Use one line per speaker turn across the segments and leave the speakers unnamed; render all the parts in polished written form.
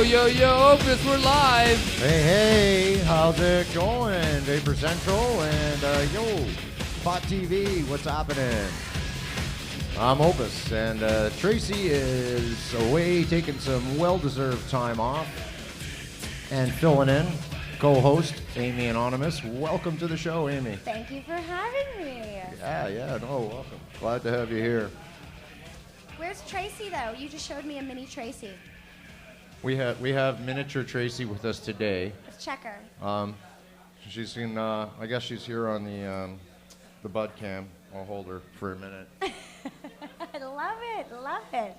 yo, yo, Opus, we're live.
Hey, how's it going? Vapor Central and yo, Pot TV, what's happening? I'm Opus, and Tracy is away taking some well-deserved time off and filling in. Co-host Amy Anonymous. Welcome to the show, Amy.
Thank you for having me.
Yeah, no, welcome. Glad to have you here.
Where's Tracy, though? You just showed me a mini Tracy.
We have miniature Tracy with us today.
Let's check her.
She's in. I guess she's here on the bud cam. I'll hold her for a minute.
I love it. Hey,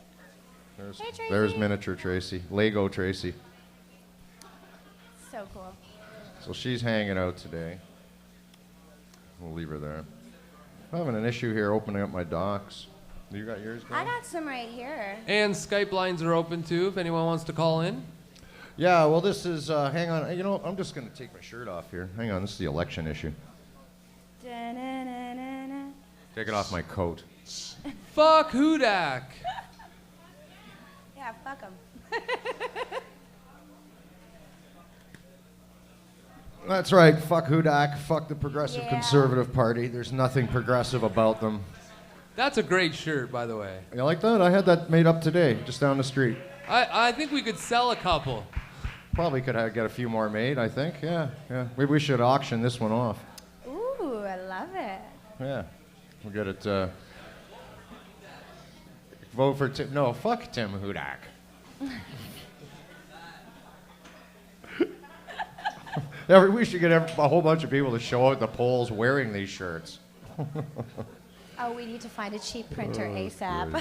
Tracy.
There's miniature Tracy, Lego Tracy.
So cool.
So she's hanging out today. We'll leave her there. I'm having an issue here opening up my docs. You got yours going?
I got some right here.
And Skype lines are open too if anyone wants to call in.
Yeah, well, this is, hang on. You know, I'm just going to take my shirt off here. Hang on, this is the election issue.
Da-na-na-na-na.
Taking off my coat.
Fuck Hudak.
Yeah, fuck them.
That's right. Fuck Hudak. Fuck the Progressive
Yeah.
Conservative Party. There's nothing progressive about them.
That's a great shirt, by the way.
You like that? I had that made up today, just down the street.
I think we could sell a couple.
Probably could get a few more made, I think. Yeah. Maybe we should auction this one off.
Ooh, I love it.
Yeah. We'll get it, vote for Tim. No, fuck Tim Hudak. We should get a whole bunch of people to show up at the polls wearing these shirts.
Oh, we need to find a cheap printer ASAP.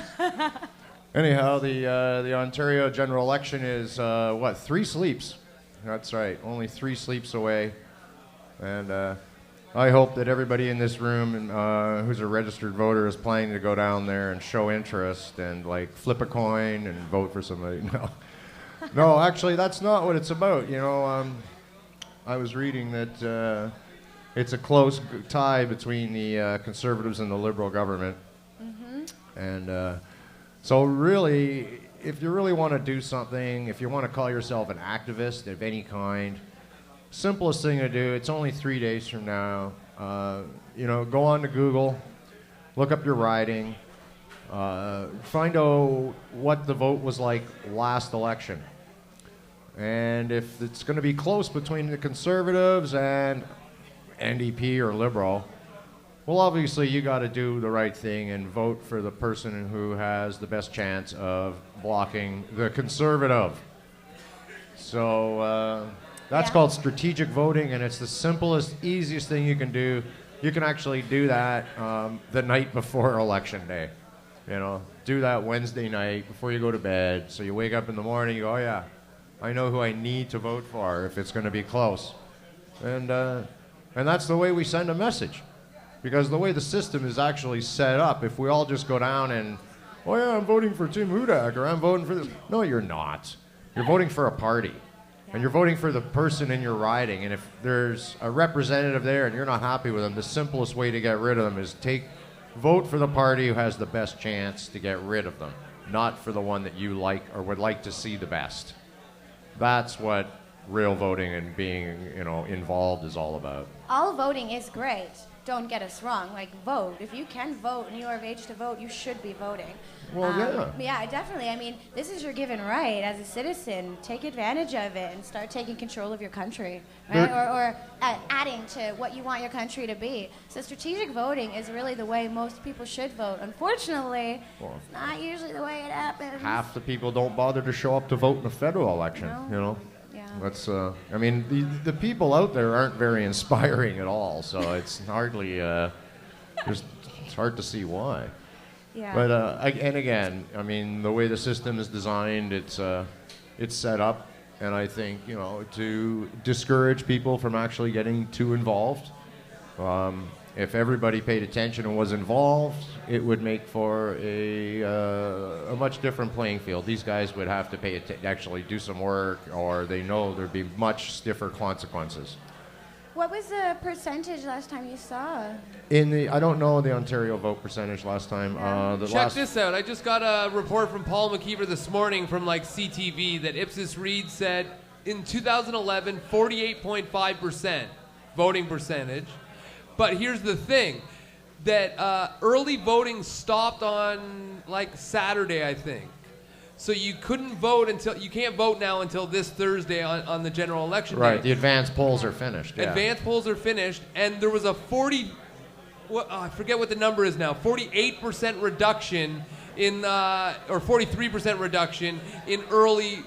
Anyhow, the Ontario general election is, 3 sleeps. That's right, only 3 sleeps away. And I hope that everybody in this room who's a registered voter is planning to go down there and show interest and, flip a coin and vote for somebody. No, actually, that's not what it's about. You know, I was reading that it's a close tie between the Conservatives and the Liberal government. Mm-hmm. And so really, if you really want to do something, if you want to call yourself an activist of any kind, simplest thing to do, it's only 3 days from now. Go on to Google, look up your riding, find out what the vote was like last election. And if it's going to be close between the Conservatives and NDP or Liberal, well, obviously you got to do the right thing and vote for the person who has the best chance of blocking the Conservative. So that's called strategic voting, and it's the simplest, easiest thing you can do. You can actually do that the night before Election Day. You know, do that Wednesday night before you go to bed. So you wake up in the morning, you go, oh yeah, I know who I need to vote for if it's going to be close. And that's the way we send a message. Because the way the system is actually set up, if we all just go down and, oh yeah, I'm voting for Tim Hudak, or I'm voting for this. No, you're not. You're voting for a party. And you're voting for the person in your riding. And if there's a representative there and you're not happy with them, the simplest way to get rid of them is vote for the party who has the best chance to get rid of them, not for the one that you like or would like to see the best. That's what real voting and being, involved is all about.
All voting is great. Don't get us wrong. Vote. If you can vote and you are of age to vote, you should be voting.
Well, yeah.
Yeah, definitely. I mean, this is your given right as a citizen. Take advantage of it and start taking control of your country, right? Or adding to what you want your country to be. So strategic voting is really the way most people should vote. Unfortunately, it's not usually the way it happens.
Half the people don't bother to show up to vote in a federal election,
Yeah.
That's, the people out there aren't very inspiring at all, so it's hardly, it's hard to see why.
Yeah.
But, and again, the way the system is designed, it's set up, and I think, to discourage people from actually getting too involved. If everybody paid attention and was involved, it would make for a much different playing field. These guys would have to actually do some work, or they know there'd be much stiffer consequences.
What was the percentage last time you saw?
I don't know the Ontario vote percentage last time.
Check this out. I just got a report from Paul McKeever this morning from like CTV that Ipsos Reid said in 2011, 48.5% voting percentage. But here's the thing, that early voting stopped on like Saturday, I think. So you couldn't vote you can't vote now until this Thursday on the general election
Right,
day.
the advanced polls are finished. Yeah.
Advanced polls are finished, and there was a I forget what the number is now, 48% reduction or 43% reduction in early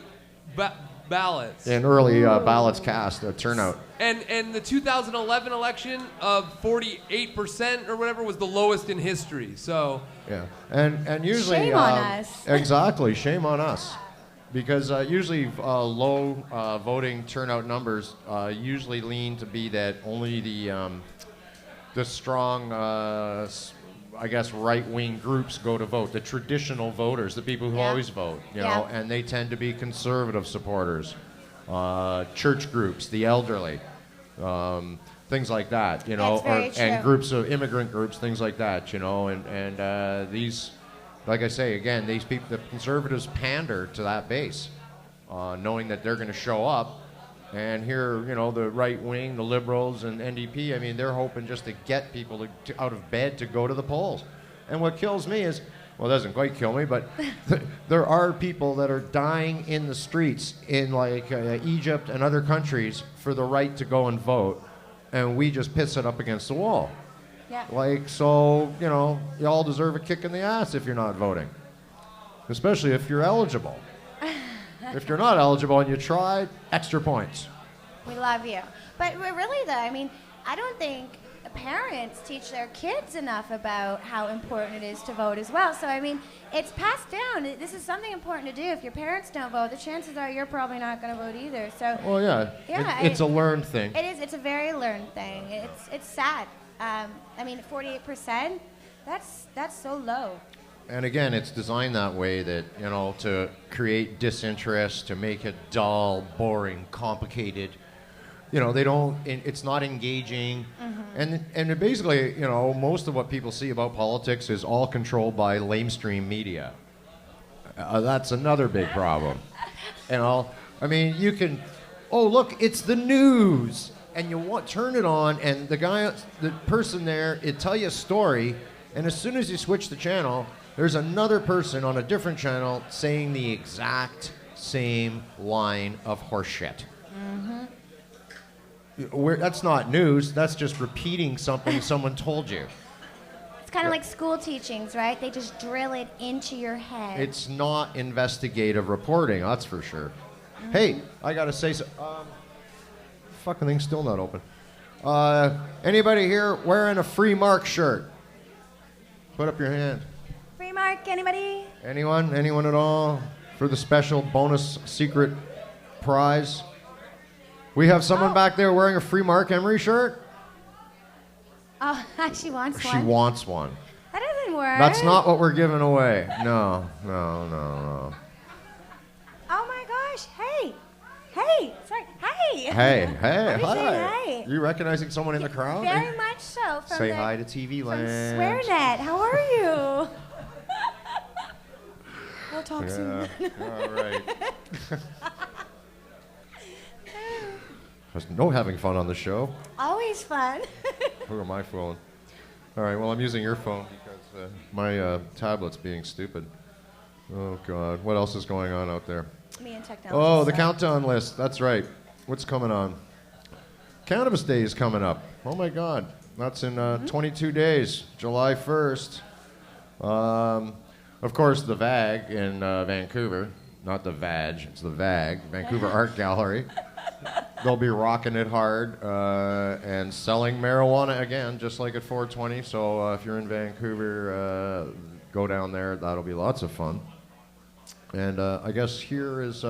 ballots.
In early ballots cast, turnout.
And the 2011 election of 48% or whatever was the lowest in history. So
yeah, and usually
shame on us.
Exactly, shame on us, because usually low voting turnout numbers usually lean to be that only the strong, I guess, right-wing groups go to vote. The traditional voters, the people who always vote, you know, and they tend to be conservative supporters. Church groups, the elderly, things like that, you know, and groups of immigrant groups, things like that, you know, and these, like I say again, these people, the conservatives pander to that base, knowing that they're going to show up, and here, you know, the right wing, the Liberals and NDP, I mean, they're hoping just to get people out of bed to go to the polls, and what kills me is, well, it doesn't quite kill me, but there are people that are dying in the streets in like Egypt and other countries for the right to go and vote, and we just piss it up against the wall.
Yeah.
Like, so, you know, you all deserve a kick in the ass if you're not voting, especially if you're eligible. If you're not eligible and you tried, extra points.
We love you. But really, though, I mean, I don't think parents teach their kids enough about how important it is to vote as well. So, I mean, it's passed down. This is something important to do. If your parents don't vote, the chances are you're probably not going to vote either. So,
well, yeah, it's a learned thing.
It is. It's a very learned thing. It's sad. I mean, 48%, that's so low.
And again, it's designed that way that, you know, to create disinterest, to make it dull, boring, complicated. You know, it's not engaging. Mm-hmm. And basically, you know, most of what people see about politics is all controlled by lamestream media. That's another big problem. You know, I mean, you can, oh, look, it's the news. And you turn it on, and the person there, it tell you a story, and as soon as you switch the channel, there's another person on a different channel saying the exact same line of horseshit. Mm-hmm. That's not news. That's just repeating something someone told you.
It's kind of like school teachings, right? They just drill it into your head.
It's not investigative reporting, that's for sure. Mm-hmm. Hey, I gotta say so. Fucking thing's still not open. Anybody here wearing a Free Marc shirt? Put up your hand.
Free Marc, anybody?
Anyone? Anyone at all? For the special bonus secret prize? We have someone back there wearing a Free Marc Emery shirt?
Oh, she wants one.
She wants one.
That doesn't work.
That's not what we're giving away. No.
Oh my gosh, hey, sorry, hey.
Hey,
hi.
You recognizing someone in the crowd?
Very much so.
Say hi to TV Land.
SwearNet, how are you? We'll talk soon.
All right. There's no having fun on the show.
Always fun.
Who am I fooling? All right, well, I'm using your phone because my tablet's being stupid. Oh, God. What else is going on out there?
Me and technology.
Oh, the countdown list. That's right. What's coming on? Cannabis Day is coming up. Oh, my God. That's in 22 days, July 1st. Of course, the VAG in Vancouver. Not the VAG, it's the VAG, Vancouver Art Gallery. They'll be rocking it hard and selling marijuana again, just like at 420. So if you're in Vancouver, go down there. That'll be lots of fun. And I guess here is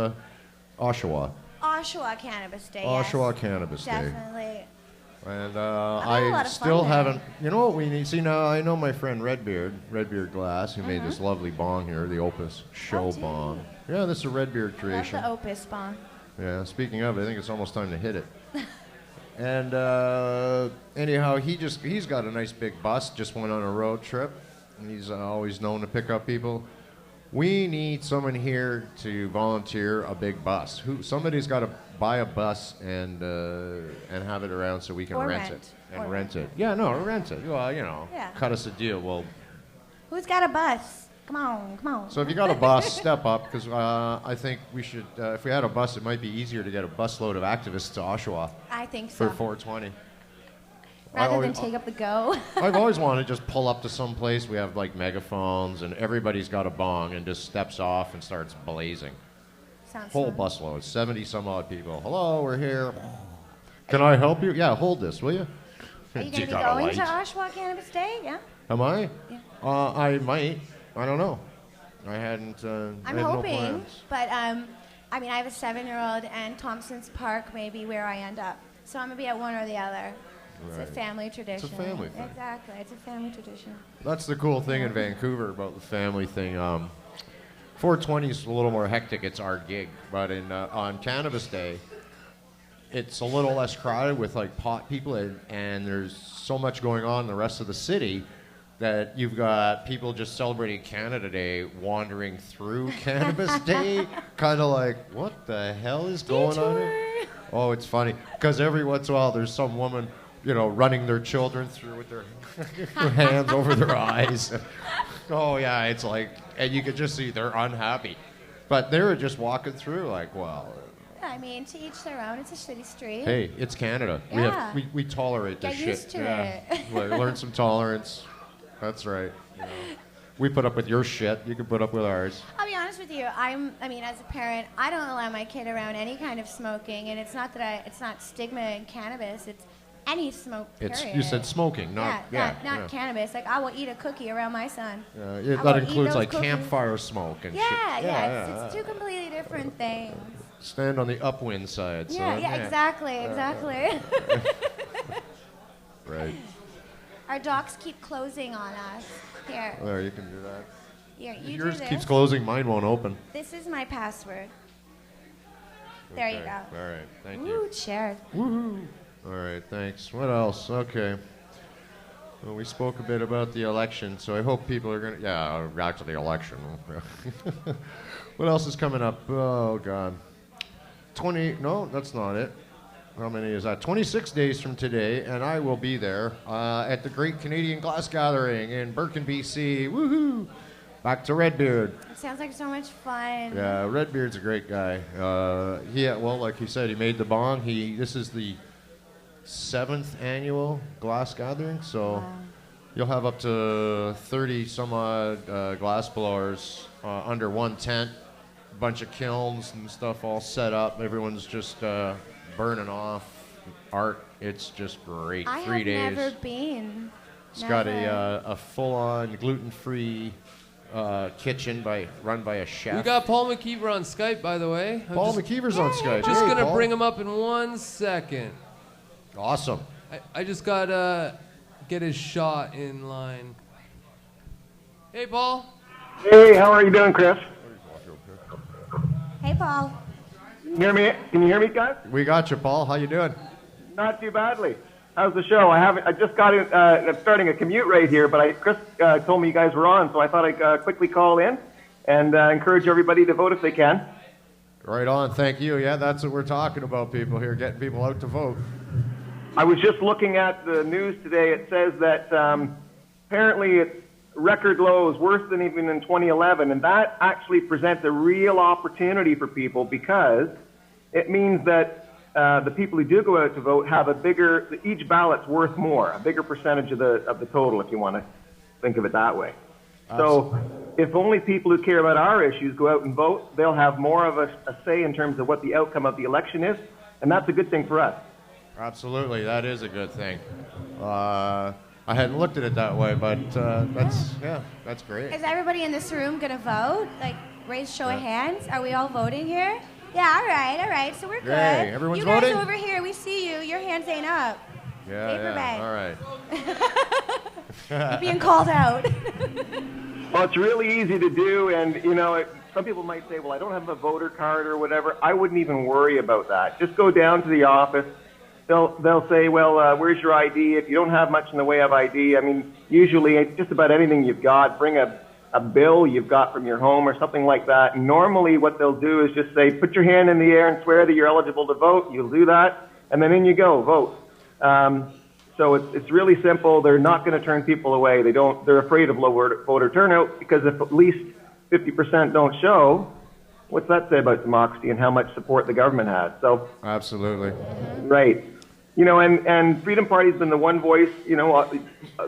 Oshawa.
Oshawa Cannabis Day.
Oshawa Cannabis Day.
Definitely.
And I still haven't. You know what we need? See, now I know my friend Redbeard Glass, who made this lovely bong here, the Opus show bong. Yeah, this is a Redbeard creation.
Love the Opus bong.
Yeah. Speaking of, I think it's almost time to hit it. And anyhow, he's got a nice big bus. Just went on a road trip. He's always known to pick up people. We need someone here to volunteer a big bus. Somebody's got to buy a bus and have it around so we can rent it. And rent it. Yeah, no, rent it. Well, cut us a deal. Well,
who's got a bus? Come on.
So if you got a bus, step up, because I think we should, if we had a bus, it might be easier to get a busload of activists to Oshawa.
I think so.
For 420.
Rather than take up the go.
I've always wanted to just pull up to some place. We have like megaphones, and everybody's got a bong and just steps off and starts blazing.
Sounds
Whole
fun.
busload, 70 some odd people. Hello, we're here. Can I help you? Yeah, hold this, will you?
Are you going to be going to Oshawa Cannabis Day? Yeah.
Am I?
Yeah.
I might. I don't know. I hadn't.
I'm
I had
hoping,
no plans.
but I have a 7-year-old, and Thompson's Park may be where I end up. So I'm gonna be at one or the other. It's a family tradition.
It's a family thing.
Exactly, it's a family tradition.
That's the cool thing in Vancouver about the family thing. 420 is a little more hectic. It's our gig, but on Cannabis Day, it's a little less crowded with like pot people, and there's so much going on in the rest of the city that you've got people just celebrating Canada Day wandering through Cannabis Day, kind of like, what the hell is going on here? Oh, it's funny, because every once in a while there's some woman, running their children through with their hands over their eyes. Oh, yeah, it's like, and you could just see they're unhappy. But they were just walking through like, well...
I mean, to each their own. It's a shitty street.
Hey, it's Canada.
Yeah.
We tolerate this
Get used
shit.
to it.
Learn some tolerance. That's right. We put up with your shit. You can put up with ours.
I'll be honest with you. As a parent, I don't allow my kid around any kind of smoking, and it's not stigma in cannabis. It's any smoke. Period.
You said smoking, not
cannabis. Like, I will eat a cookie around my son.
That includes like campfire smoke and shit.
It's two completely different things.
Stand on the upwind side.
Exactly.
Right.
Our docs keep closing on us. Here.
There, you can do that.
Here, you
Yours
do this.
keeps closing, mine won't open.
This is my password. There you go.
All right, thank you.
Woo, shared.
Woohoo! All right, thanks. What else? Okay. Well, we spoke a bit about the election, so I hope people are going to... Yeah, back to the election. What else is coming up? Oh, God. No, that's not it. How many is that? 26 days from today, and I will be there at the Great Canadian Glass Gathering in Birkin, BC. Woohoo! Back to Redbeard.
It sounds like so much fun.
Yeah, Redbeard's a great guy. Like he said, he made the bong. This is the 7th annual glass gathering, so you'll have up to 30 some odd glass blowers under one tent. A bunch of kilns and stuff all set up. Everyone's just burning off art. It's just great. 3 days.
I have never been.
It's got a full-on gluten-free kitchen run by a chef.
We got Paul McKeever on Skype, by the way.
Paul McKeever's on Skype.
Just
Hey,
gonna
Paul.
bring him up in 1 second.
Awesome.
I just gotta get his shot in line. Hey, Paul.
Hey, how are you doing, Chris?
Hey, Paul.
Can you hear me, guys?
We got you, Paul. How you doing?
Not too badly. How's the show? I just got in. I'm starting a commute right here, but Chris told me you guys were on, so I thought I'd quickly call in and encourage everybody to vote if they can.
Right on. Thank you. Yeah, that's what we're talking about, people here, getting people out to vote.
I was just looking at the news today. It says that apparently it's record lows, worse than even in 2011, and that actually presents a real opportunity for people because it means that the people who do go out to vote have each ballot's worth more, a bigger percentage of the total, if you want to think of it that way. Absolutely. So if only people who care about our issues go out and vote, they'll have more of a say in terms of what the outcome of the election is, and that's a good thing for us.
Absolutely, that is a good thing. I hadn't looked at it that way, but that's great.
Is everybody in this room gonna vote? Like, raise show of hands. Are we all voting here? Yeah, all right. So we're good.
Yay, everyone's
you guys
voting?
over here, we see you. Your hands ain't up. Paper bag.
All right.
You're being called out.
Well, it's really easy to do, and some people might say, well, I don't have a voter card or whatever. I wouldn't even worry about that. Just go down to the office, they'll say, well, where's your ID? If you don't have much in the way of ID, I mean, usually just about anything you've got, bring a bill you've got from your home or something like that. And normally what they'll do is just say, put your hand in the air and swear that you're eligible to vote. You'll do that, and then in you go, vote. So it's really simple. They're not going to turn people away. They're afraid of low voter turnout, because if at least 50% don't show, what's that say about democracy and how much support the government has? So
Absolutely.
right. And Freedom Party's been the one voice.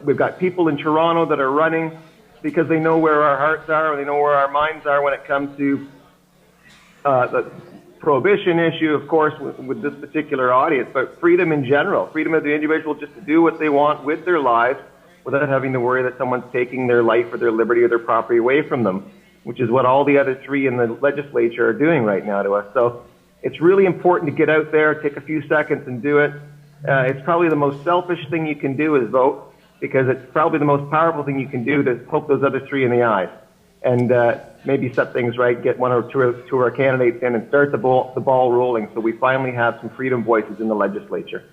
We've got people in Toronto that are running because they know where our hearts are, or they know where our minds are when it comes to the prohibition issue, of course, with this particular audience, but freedom in general, freedom of the individual just to do what they want with their lives without having to worry that someone's taking their life or their liberty or their property away from them, which is what all the other three in the legislature are doing right now to us. So it's really important to get out there, take a few seconds and do it. It's probably the most selfish thing you can do is vote, because it's probably the most powerful thing you can do to poke those other three in the eyes and maybe set things right, get one or two of our candidates in and start the ball rolling so we finally have some freedom voices in the legislature.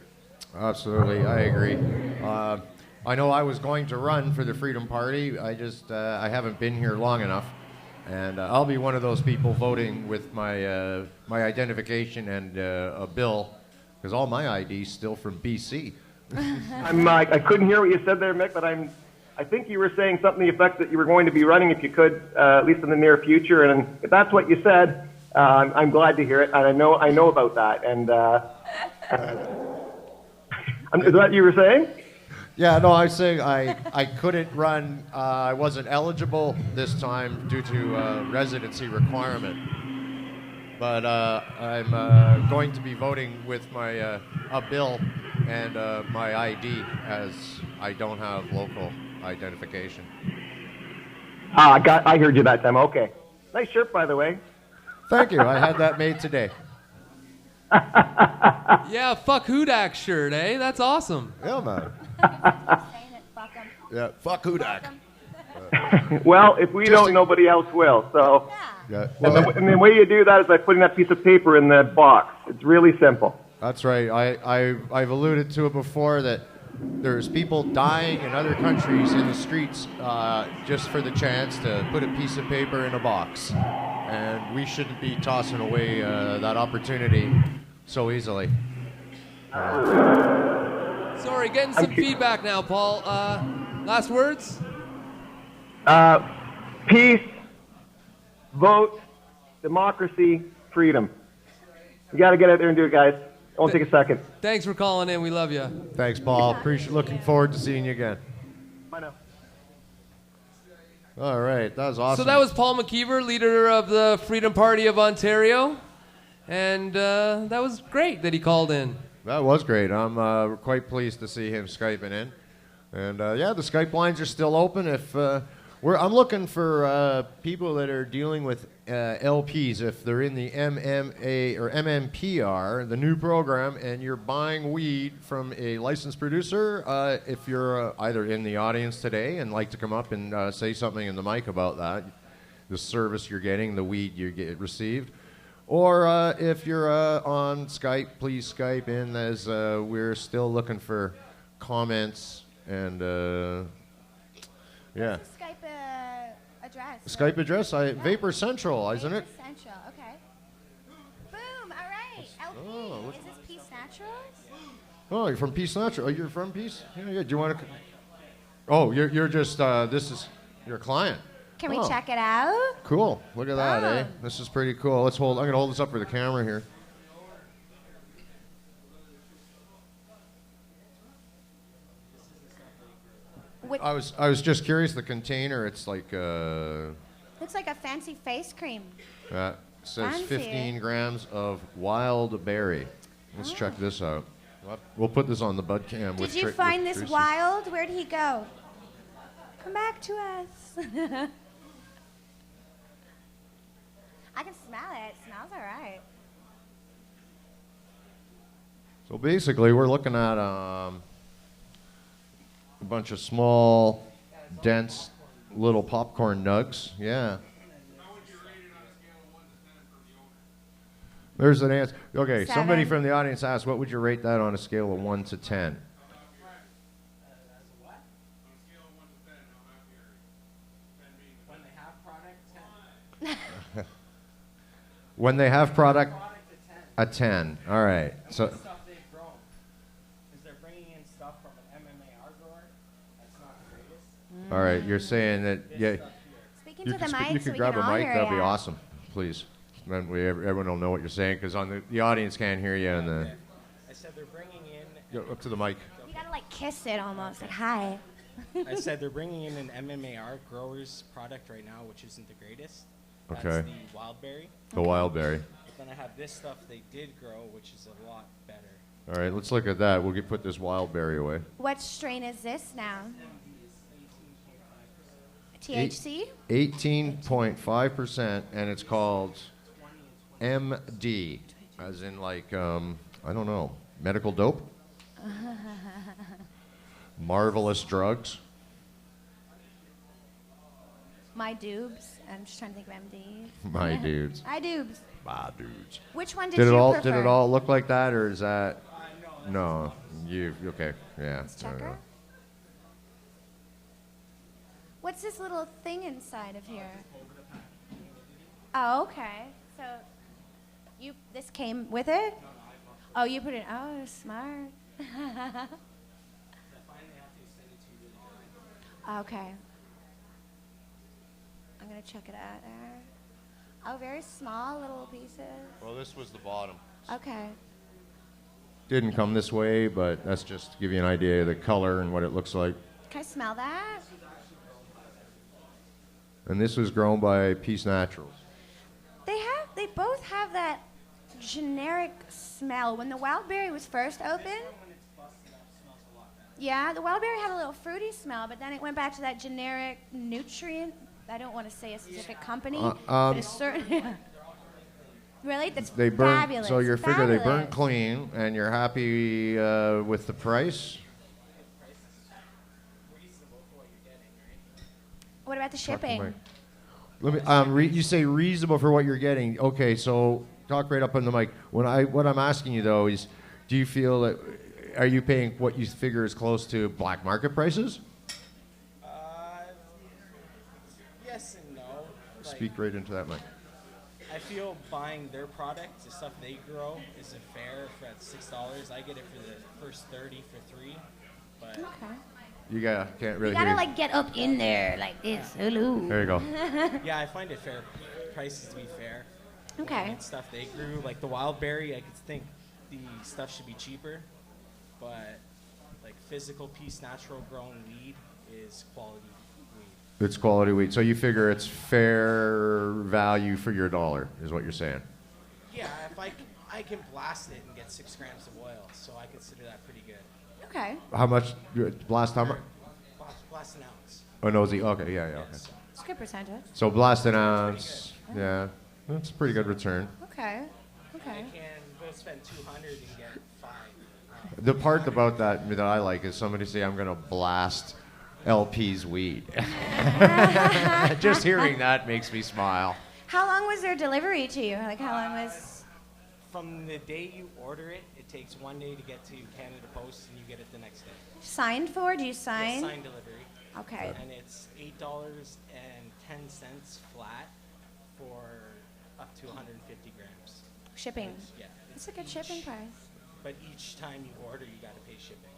Absolutely, I agree. I know I was going to run for the Freedom Party. I haven't been here long enough. And I'll be one of those people voting with my identification and a bill, because all my ID's still from BC.
I couldn't hear what you said there, Mick, but I think you were saying something to the effect that you were going to be running if you could, at least in the near future. And if that's what you said, I'm glad to hear it. And I know about that. And is that what you were saying?
Yeah, no, I was saying I couldn't run. I wasn't eligible this time due to residency requirement. But I'm going to be voting with my a bill and my ID, as I don't have local identification.
I heard you that time. Okay. Nice shirt, by the way.
Thank you. I had that made today.
Yeah, fuck Hudak shirt, eh? That's awesome.
Yeah, man. Yeah, fuck Hudak.
Well, if we don't, nobody else will. So,
Yeah.
and the way you do that is by putting that piece of paper in the box. It's really simple.
That's right. I've alluded to it before that there's people dying in other countries in the streets just for the chance to put a piece of paper in a box. And we shouldn't be tossing away that opportunity so easily.
Sorry, getting some feedback now, Paul. Last words?
Peace, vote, democracy, freedom. You got to get out there and do it, guys. It won't take a second.
Thanks for calling in. We love you.
Thanks, Paul. Looking forward to seeing you again.
Bye now.
All right, that was awesome.
So that was Paul McKeever, leader of the Freedom Party of Ontario. And that was great that he called in.
That was great. I'm quite pleased to see him Skyping in. And yeah, the Skype lines are still open. If I'm looking for people that are dealing with LPs, if they're in the MMA or MMPR, the new program, and you're buying weed from a licensed producer, if you're either in the audience today and like to come up and say something in the mic about that, the service you're getting, the weed you get received, or if you're on Skype, please Skype in, as we're still looking for comments and yeah.
Skype address.
Skype address, Vapor Central, isn't it?
Vapor Central, okay. Boom, all right. LP, is this Peace Naturals?
Oh, you're from Peace Natural. Oh, you're from Peace? Yeah. Do you want to? Oh, you're just this is your client.
Can we check it out?
Cool. Look at that, eh? This is pretty cool. I'm gonna hold this up for the camera here. I was just curious. The container, it's like
looks like a fancy face cream.
That says
Fancy.
15 grams of wild berry. Let's check this out. We'll put this on the bud cam.
Did you find this wild? Where'd he go? Come back to us. I can smell it. It smells all right.
So basically, we're looking at a bunch of small, dense, little popcorn nugs. Yeah. There's an answer. Okay,
7.
somebody from the audience asked, what would you rate that on a scale of 1 to 10? When they have product, a 10. All right. So.
Stuff they've grown, because they're bringing in stuff from an MMAR grower. That's not the greatest.
All right. You're saying that, yeah.
Speaking to the mic,
You
so
could
we
grab
can
a
all
mic.
hear
That'd be
ya.
awesome, please. Then everyone will know what you're saying, because on the audience can't hear you. And
I said they're bringing in.
go up to the mic.
You gotta like kiss it almost, like hi.
I said they're bringing in an MMAR grower's product right now, which isn't the greatest. That's
Okay.
the wildberry.
The wildberry.
But then I have this stuff they did grow, which is a lot better.
All right. Let's look at that. We'll put this wildberry away.
What strain is this now? THC?
18.5%, and it's called MD, as in like, I don't know, medical dope? Marvelous drugs?
My dubes. I'm just trying to think of MD.
My dudes.
My dubes.
My dudes.
Which one did
Did
you
it all
prefer?
did it all look like that, or is that no? You okay? Yeah.
Let's check her. What's this little thing inside of here? Oh, okay. So, this came with it? Oh, you put it. Oh, smart. Okay. I'm gonna check it out there. Oh, very small little pieces.
Well, this was the bottom.
Okay.
Didn't come this way, but that's just to give you an idea of the color and what it looks like.
Can I smell that?
And this was grown by Peace Naturals.
They both have that generic smell. When the wildberry was first opened, yeah, the wildberry had a little fruity smell, but then it went back to that generic nutrient. I don't want to say a specific company, but it's certain. Really? That's
They burn,
fabulous.
so you figure they burn
Fabulous.
clean, and you're happy with the price.
What about the shipping?
Let me. You say reasonable for what you're getting. Okay, so talk right up on the mic. What I'm asking you though is, do you feel that are you paying what you figure is close to black market prices?
Yes and no. Like,
Speak right into that mic.
I feel buying their product, the stuff they grow, isn't fair. For at $6, I get it for the first 30 for $3. But
Okay.
You can't really
You
hear.
gotta like get up in there like this. Hello.
There you go.
yeah, I find it fair. Prices to be fair.
Okay.
And stuff they grew, like the wildberry, I could think the stuff should be cheaper, but like physical Peace Natural grown weed is quality weed.
It's quality weed. So you figure it's fair value for your dollar, is what you're saying.
Yeah, if I can blast it and get 6 grams of oil, so I consider that pretty good.
Okay.
How much? Blast how much?
Blast an ounce.
Oh, no, okay, yeah, okay.
Yes.
It's a good percentage.
So blast an ounce. Yeah, that's a pretty good return.
Okay.
I
Okay.
can go spend 200 and get 5.
The part about that I like is somebody say, I'm going to blast LP's weed. Just hearing that makes me smile.
How long was their delivery to you? Like how long was?
From the day you order it, it takes 1 day to get to Canada Post, and you get it the next day.
Signed for? Do you
It's
sign?
signed delivery.
Okay.
And it's $8.10 flat for up to 150 grams.
Shipping.
Yeah.
It's a good shipping price.
But each time you order, you got to pay shipping.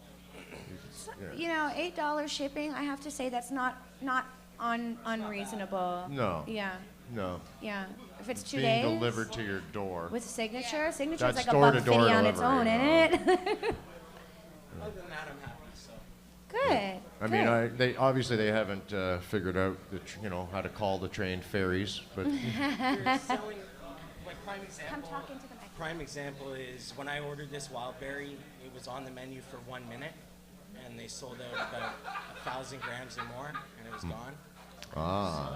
So, you know, $8 shipping. I have to say that's not unreasonable.
No.
Yeah.
No.
Yeah. If it's 2
Being
days.
delivered to your door.
With a signature. Signature
That's
is like a
door-to-door
$1.50 on its own,
delivery,
isn't it?
Other than that, I'm happy. So
Good.
I mean, they obviously they haven't figured out how to call the trained ferries, but
you're selling, like prime
Come
example.
talk into the mic.
Prime example is when I ordered this wildberry, it was on the menu for 1 minute, and they sold out about 1,000 grams or more, and it was gone. So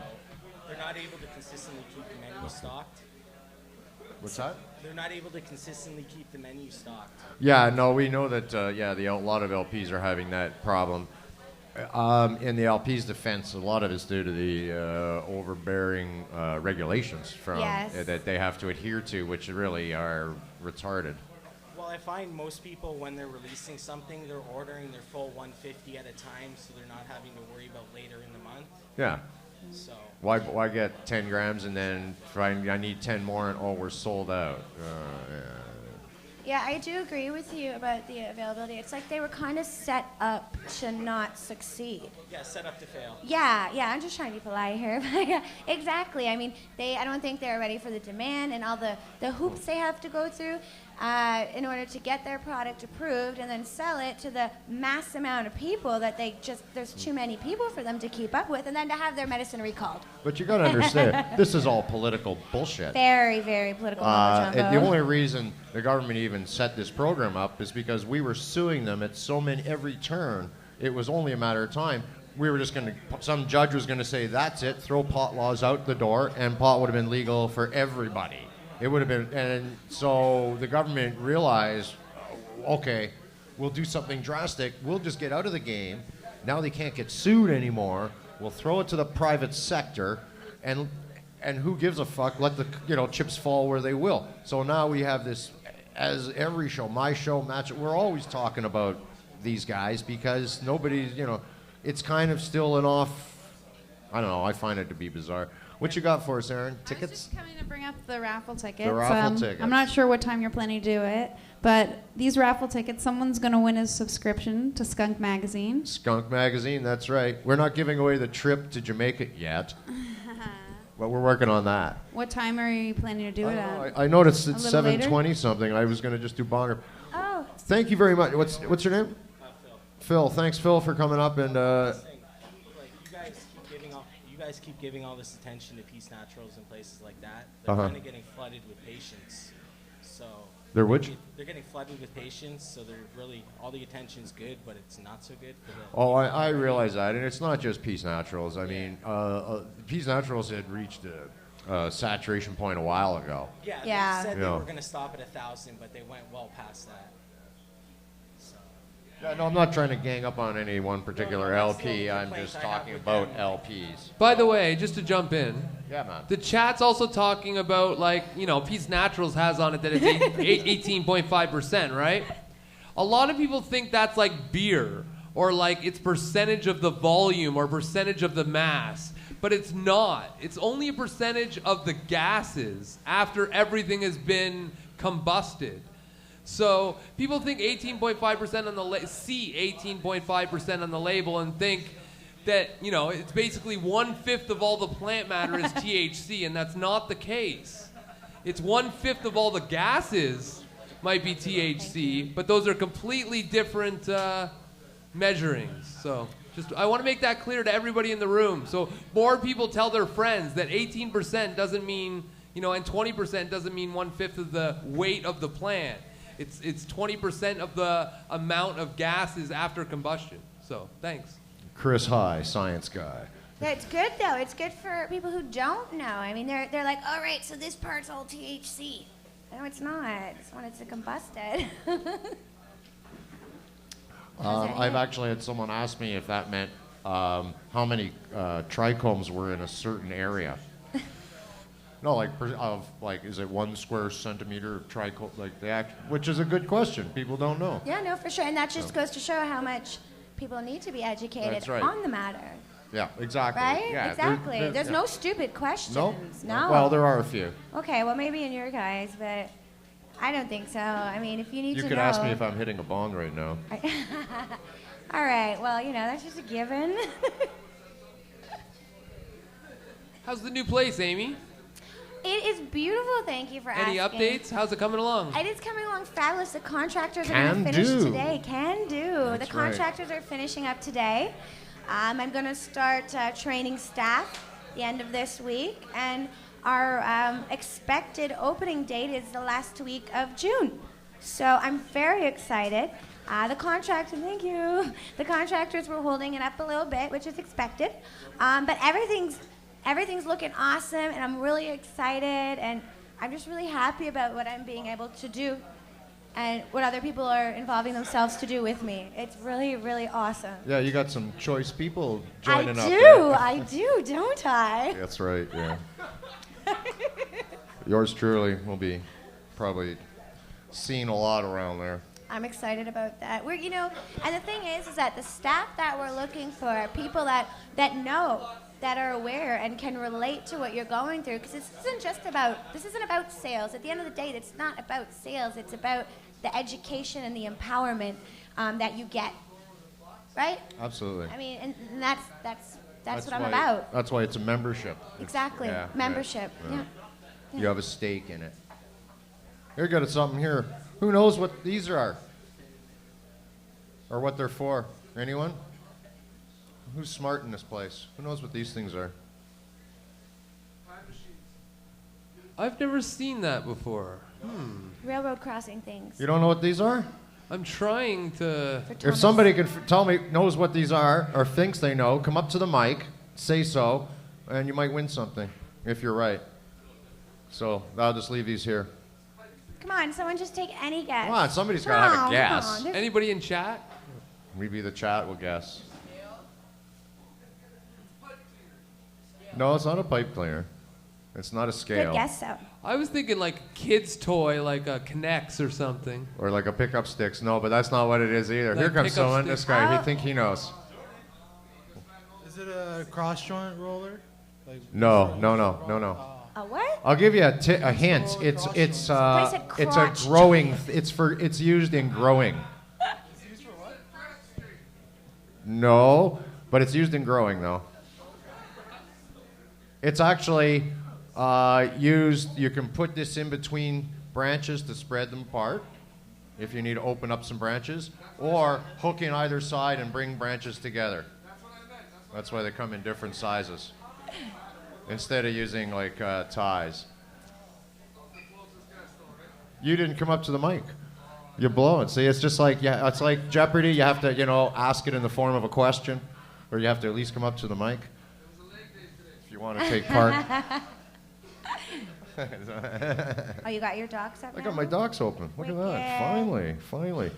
they're not able to consistently keep the menu stocked.
what's that?
They're not able to consistently keep the menu stocked.
Yeah, no, we know that. A lot of LPs are having that problem. In the LP's defense, a lot of it's due to the overbearing regulations from that they have to adhere to, which really are retarded.
Well, I find most people, when they're releasing something, they're ordering their full 150 at a time, so they're not having to worry about later in the month.
Yeah.
So
Why get 10 grams and then find I need 10 more and we're sold out?
Yeah, I do agree with you about the availability. It's like they were kind of set up to not succeed.
Yeah, set up to fail.
Yeah, I'm just trying to be polite here. But yeah, exactly. I mean, I don't think they're ready for the demand and all the hoops they have to go through in order to get their product approved and then sell it to the mass amount of people that there's too many people for them to keep up with, and then to have their medicine recalled.
But you got to understand, this is all political bullshit.
Very, very political.
And the only reason the government even set this program up is because we were suing them at every turn. It was only a matter of time. We were just some judge was going to say, that's it, throw pot laws out the door, and pot would have been legal for everybody. It would have been, and so the government realized, okay, we'll do something drastic. We'll just get out of the game. Now they can't get sued anymore. We'll throw it to the private sector, and who gives a fuck? Let the chips fall where they will. So now we have this, as every show, my show, Match. We're always talking about these guys because nobody's, it's kind of still an off. I don't know. I find it to be bizarre. What you got for us, Aaron? Tickets?
I was just coming to bring up the raffle tickets.
The raffle tickets.
I'm not sure what time you're planning to do it, but these raffle tickets, someone's going to win a subscription to Skunk Magazine.
Skunk Magazine, that's right. We're not giving away the trip to Jamaica yet, but we're working on that.
What time are you planning to do it at?
I noticed it's
7:20
something. I was going to just do bonger.
Oh.
Thank you very much. What's your name? Phil. Thanks, Phil, for coming up and.
You guys keep giving all this attention to Peace Naturals and places like that. They're kind of getting flooded with patients. So
they're which?
They're getting flooded with patients, so they're really all the attention's good, but it's not so good for them.
Oh, I realize that, and it's not just Peace Naturals. I mean, Peace Naturals had reached a saturation point a while ago.
Yeah. They said they were going to stop at 1,000, but they went well past that.
Yeah, no, I'm not trying to gang up on any one particular LP. I'm just talking about LPs.
By the way, just to jump in.
Yeah, man.
The chat's also talking about, Peace Naturals has on it that it's 18.5%, right? A lot of people think that's like beer or like it's percentage of the volume or percentage of the mass. But it's not. It's only a percentage of the gases after everything has been combusted. So people think 18.5% on the see 18.5% on the label and think that it's basically 1/5 of all the plant matter is THC, and that's not the case. It's 1/5 of all the gases might be THC, but those are completely different measurings. So I want to make that clear to everybody in the room. So more people tell their friends that 18% doesn't mean and 20% doesn't mean 1/5 of the weight of the plant. It's 20% of the amount of gases after combustion. So, thanks.
Chris High, science guy.
Yeah, it's good though. It's good for people who don't know. I mean, they're like, all right, so this part's all THC. No, it's not. It's when it's combusted.
I've actually had someone ask me if that meant how many trichomes were in a certain area. No, is it 1 square centimeter of tricome, which is a good question. People don't know.
Yeah, no, for sure. And that just goes to show how much people need to be educated on the matter.
Yeah, exactly.
Right?
Yeah,
exactly. There's no stupid questions. No.
Well, there are a few.
Okay, well, maybe in your guys, but I don't think so. I mean, if you need to know.
You could ask me if I'm hitting a bong right now.
All right. Well, that's just a given.
How's the new place, Amy?
It is beautiful, thank you for asking.
Any updates? How's it coming along?
It is coming along fabulous. The contractors are going to finish today. Can do. The contractors are finishing up today. I'm going to start training staff the end of this week, and our expected opening date is the last week of June. So I'm very excited. Thank you. The contractors were holding it up a little bit, which is expected, but everything's looking awesome, and I'm really excited, and I'm just really happy about what I'm being able to do and what other people are involving themselves to do with me. It's really, really awesome.
Yeah, you got some choice people joining up.
I do, don't I?
That's right, yeah. Yours truly will be probably seen a lot around there.
I'm excited about that. We're, and the thing is that the staff that we're looking for are people that know, that are aware and can relate to what you're going through. Because this isn't about sales. At the end of the day, it's not about sales. It's about the education and the empowerment that you get, right?
Absolutely.
I mean, and that's what I'm about.
That's why it's a membership.
Exactly,
Yeah,
membership. Yeah.
You have a stake in it. Here, got something here. Who knows what these are? Or what they're for? Anyone? Who's smart in this place? Who knows what these things are?
I've never seen that before.
Railroad crossing things.
You don't know what these are?
I'm trying to...
If somebody can tell me, knows what these are, or thinks they know, come up to the mic, say so, and you might win something, if you're right. So, I'll just leave these here.
Come on, someone just take any guess.
Come on, somebody's got to have a guess.
Anybody in chat?
Maybe the chat will guess. No, it's not a pipe cleaner. It's not a scale.
Good guess, so.
I was thinking like a kid's toy, like a Connects or something.
Or like a pickup sticks. No, but that's not what it is either.
Like
Here comes
pickup
someone.
sticks.
This guy,
Oh.
he think he knows.
Is it a cross joint roller? Like
No.
A what?
I'll give you a hint. It's
said
a
crotch
growing. It's used in growing.
It's used for what?
No, but it's used in growing though. It's actually used. You can put this in between branches to spread them apart, if you need to open up some branches, or hook in either side and bring branches together. That's why they come in different sizes, instead of using like ties. You didn't come up to the mic. You're blowing. See, it's just like, yeah, it's like Jeopardy. You have to, ask it in the form of a question, or you have to at least come up to the mic if you want to take part.
Oh, you got your docs up
I
now?
got my docs open. Look at that.
Wicked.
Finally.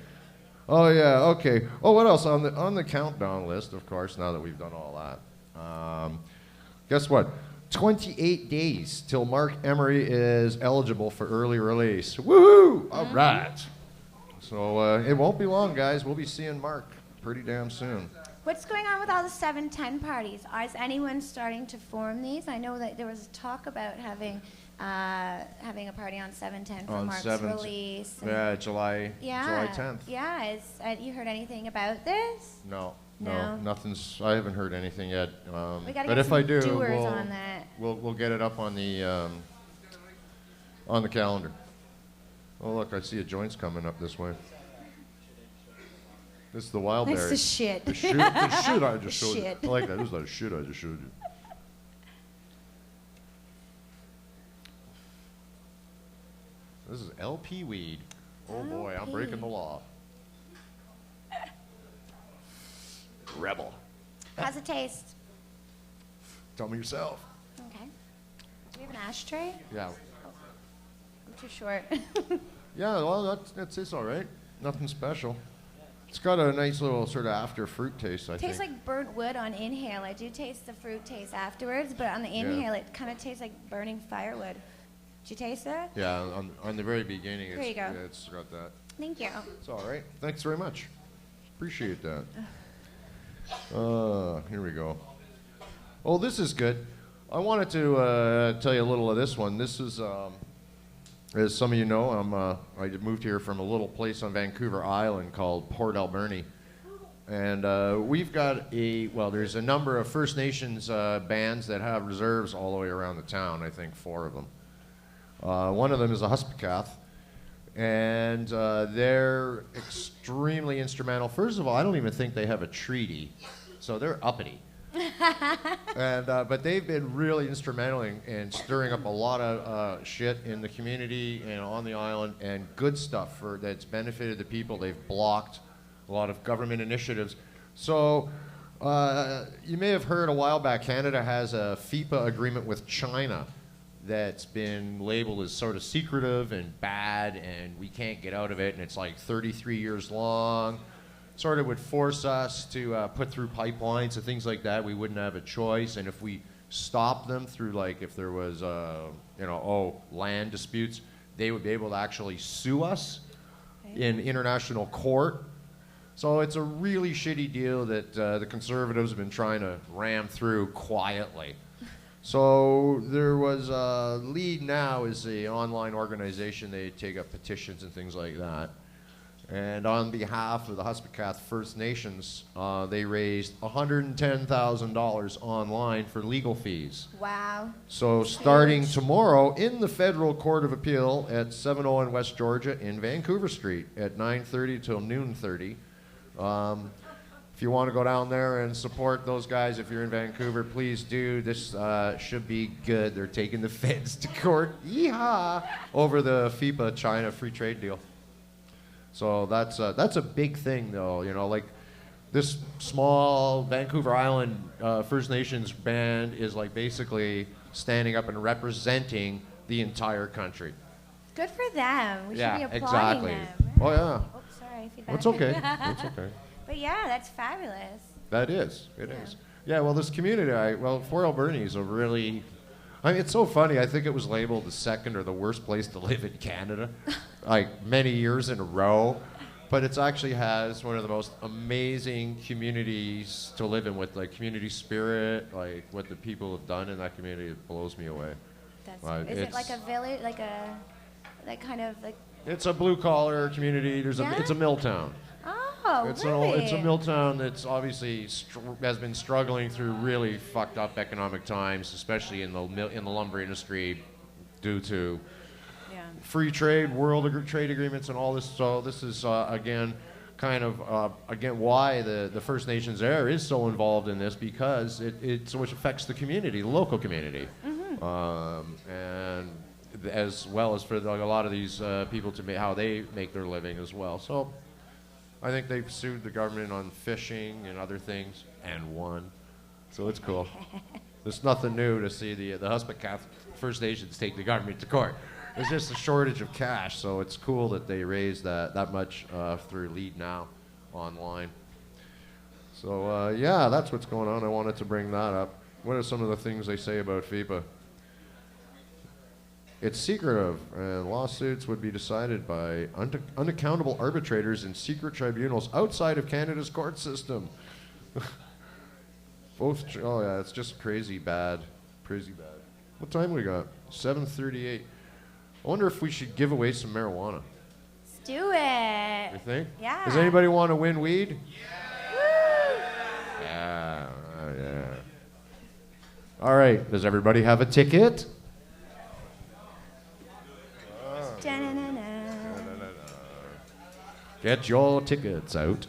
Oh yeah. Okay. Oh, what else on the countdown list? Of course, now that we've done all that. Guess what? 28 days till Marc Emery is eligible for early release. Woohoo! All right. So it won't be long, guys. We'll be seeing Marc pretty damn soon.
What's going on with all the 710 parties? Is anyone starting to form these? I know that there was talk about having a party on 710 for
On
Marc's
7th
release.
Yeah, July 10th.
Yeah. You heard anything about this?
No,
No?
nothing's. I haven't heard anything yet.
We gotta
But
get
if
some
I do,
doers on that.
we'll get it up on the calendar. Oh look, I see a joint's coming up this way. This is the wild berry.
That's the shit.
The shit I just showed
Shit.
you. I like that. This is the shit I just showed you. This is LP weed. Oh boy, I'm breaking the law. Rebel.
How's it taste?
Tell me yourself.
Okay. Do we have an ashtray?
Yeah.
I'm too short.
Yeah, well, that's it's all right. Nothing special. It's got a nice little sort of after fruit taste, I think.
Tastes like burnt wood on inhale. I do taste the fruit taste afterwards, but on the inhale, it kind of tastes like burning firewood. Did you taste that?
Yeah, on the very beginning,
There you go.
Yeah, it's got that.
Thank you.
It's all right. Thanks very much. Appreciate that. Here we go. Oh, this is good. I wanted to tell you a little of this one. This is, as some of you know, I moved here from a little place on Vancouver Island called Port Alberni. And we've got there's a number of First Nations bands that have reserves all the way around the town, I think 4 of them. One of them is a Huspikath, and they're extremely instrumental. First of all, I don't even think they have a treaty, so they're uppity. And but they've been really instrumental in stirring up a lot of shit in the community and on the island, and good stuff that's benefited the people. They've blocked a lot of government initiatives. So you may have heard a while back, Canada has a FIPA agreement with China that's been labeled as sort of secretive and bad, and we can't get out of it, and it's like 33 years long. Sort of would force us to put through pipelines and things like that. We wouldn't have a choice, and if we stop them through, like, if there was, land disputes, they would be able to actually sue us in international court. So it's a really shitty deal that the Conservatives have been trying to ram through quietly. So there was Lead Now is an online organization. They take up petitions and things like that. And on behalf of the Huspacath First Nations, they raised $110,000 online for legal fees.
Wow.
So starting tomorrow in the Federal Court of Appeal at 701 West Georgia in Vancouver Street at 9:30 till noon 30. If you want to go down there and support those guys, if you're in Vancouver, please do. This should be good. They're taking the feds to court, yeehaw, over the FIPA-China free trade deal. So that's a big thing, though. You know, like this small Vancouver Island First Nations band is like basically standing up and representing the entire country.
Good for them. We should be applauding
exactly.
them.
Oh yeah.
Oh, sorry, feedback.
It's okay. It's okay.
But yeah, that's fabulous.
That is. It is. Yeah. Well, this community, Fort Alberni's a really. I mean, it's so funny. I think it was labeled the second or the worst place to live in Canada, like many years in a row. But it actually has one of the most amazing communities to live in, with like community spirit, like what the people have done in that community. It blows me away.
Is it like a village, like kind of like?
It's a blue collar community. It's a mill town.
Oh, really?
It's a mill town that's obviously has been struggling through really fucked up economic times, especially in the lumber industry, due to free trade, trade agreements, and all this. So this is again, kind of why the First Nations there is so involved in this, because it so much affects the community, the local community, and as well as for a lot of these people to how they make their living as well. So I think they've sued the government on fishing and other things and won. So it's cool. There's nothing new to see the Huspacath First Nations take the government to court. There's just a shortage of cash, so it's cool that they raised that much through Lead Now online. So yeah, that's what's going on. I wanted to bring that up. What are some of the things they say about FIPA? It's secretive, and lawsuits would be decided by unaccountable arbitrators in secret tribunals outside of Canada's court system. It's just crazy bad. Crazy bad. What time we got? 7:38. I wonder if we should give away some marijuana.
Let's do it.
You think?
Yeah.
Does anybody want to win weed?
Woo!
Yeah. Yeah. All right. Does everybody have a ticket? Get your tickets out.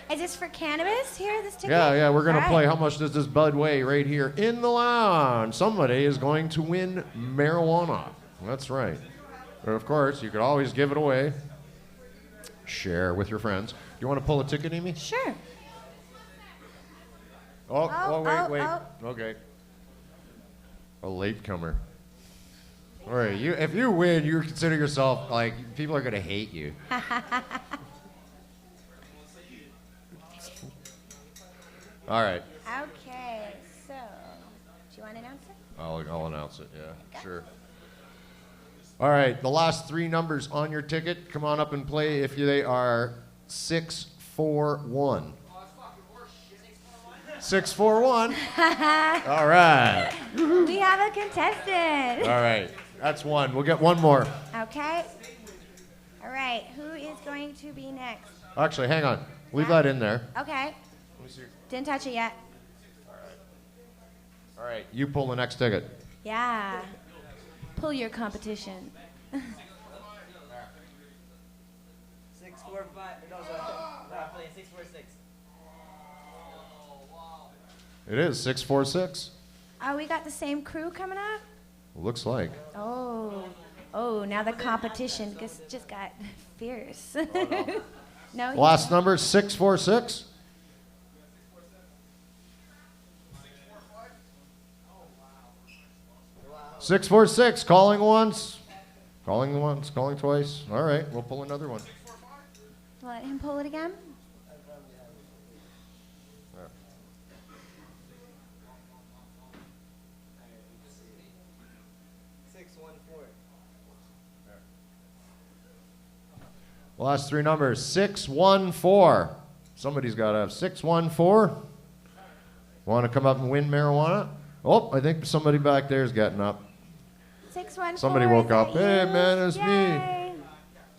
Is this for cannabis here, this ticket?
Yeah, we're going to play How Much Does This Bud Weigh right here in the lounge. Somebody is going to win marijuana. That's right. But of course, you could always give it away. Share with your friends. You want to pull a ticket, Amy?
Sure.
Wait. Okay. A latecomer. All right, if you win, you consider yourself, like, people are going to hate you. All right.
Okay, so, do you want to announce it?
I'll announce it, yeah, sure. All right, the last three numbers on your ticket, come on up and play if they are 641. 641. All right.
We have a contestant.
All right. That's one. We'll get one more.
Okay. All right. Who is going to be next?
Actually, hang on. Leave that in there.
Okay.
Let me see.
Didn't touch it yet.
All right. You pull the next ticket.
Yeah. Pull your competition.
645. No, 646.
It is 646.
Oh, we got the same crew coming up?
Looks like.
Oh, now the competition just got fierce. No.
Last number, 646. 646, calling once. Calling once, calling twice. All right, we'll pull another one.
Let him pull it again.
Last three numbers, 614. Somebody's got to have 614. Want to come up and win marijuana? Oh, I think somebody back there is getting up.
614.
Somebody woke up. Hey, man, it's
Yay.
me.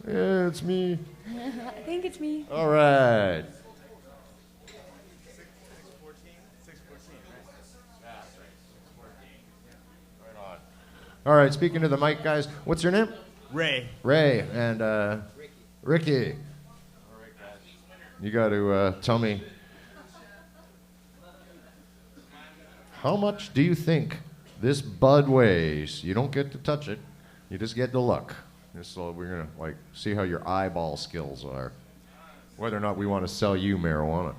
Yeah, it's me.
I think it's me.
All right.
614,
Right on. All right, speaking to the mic, guys. What's your name?
Ray.
Ray. And Ricky. All right, guys. You got to tell me, how much do you think this bud weighs? You don't get to touch it. You just get to look. So we're going to like see how your eyeball skills are. Whether or not we want to sell you marijuana.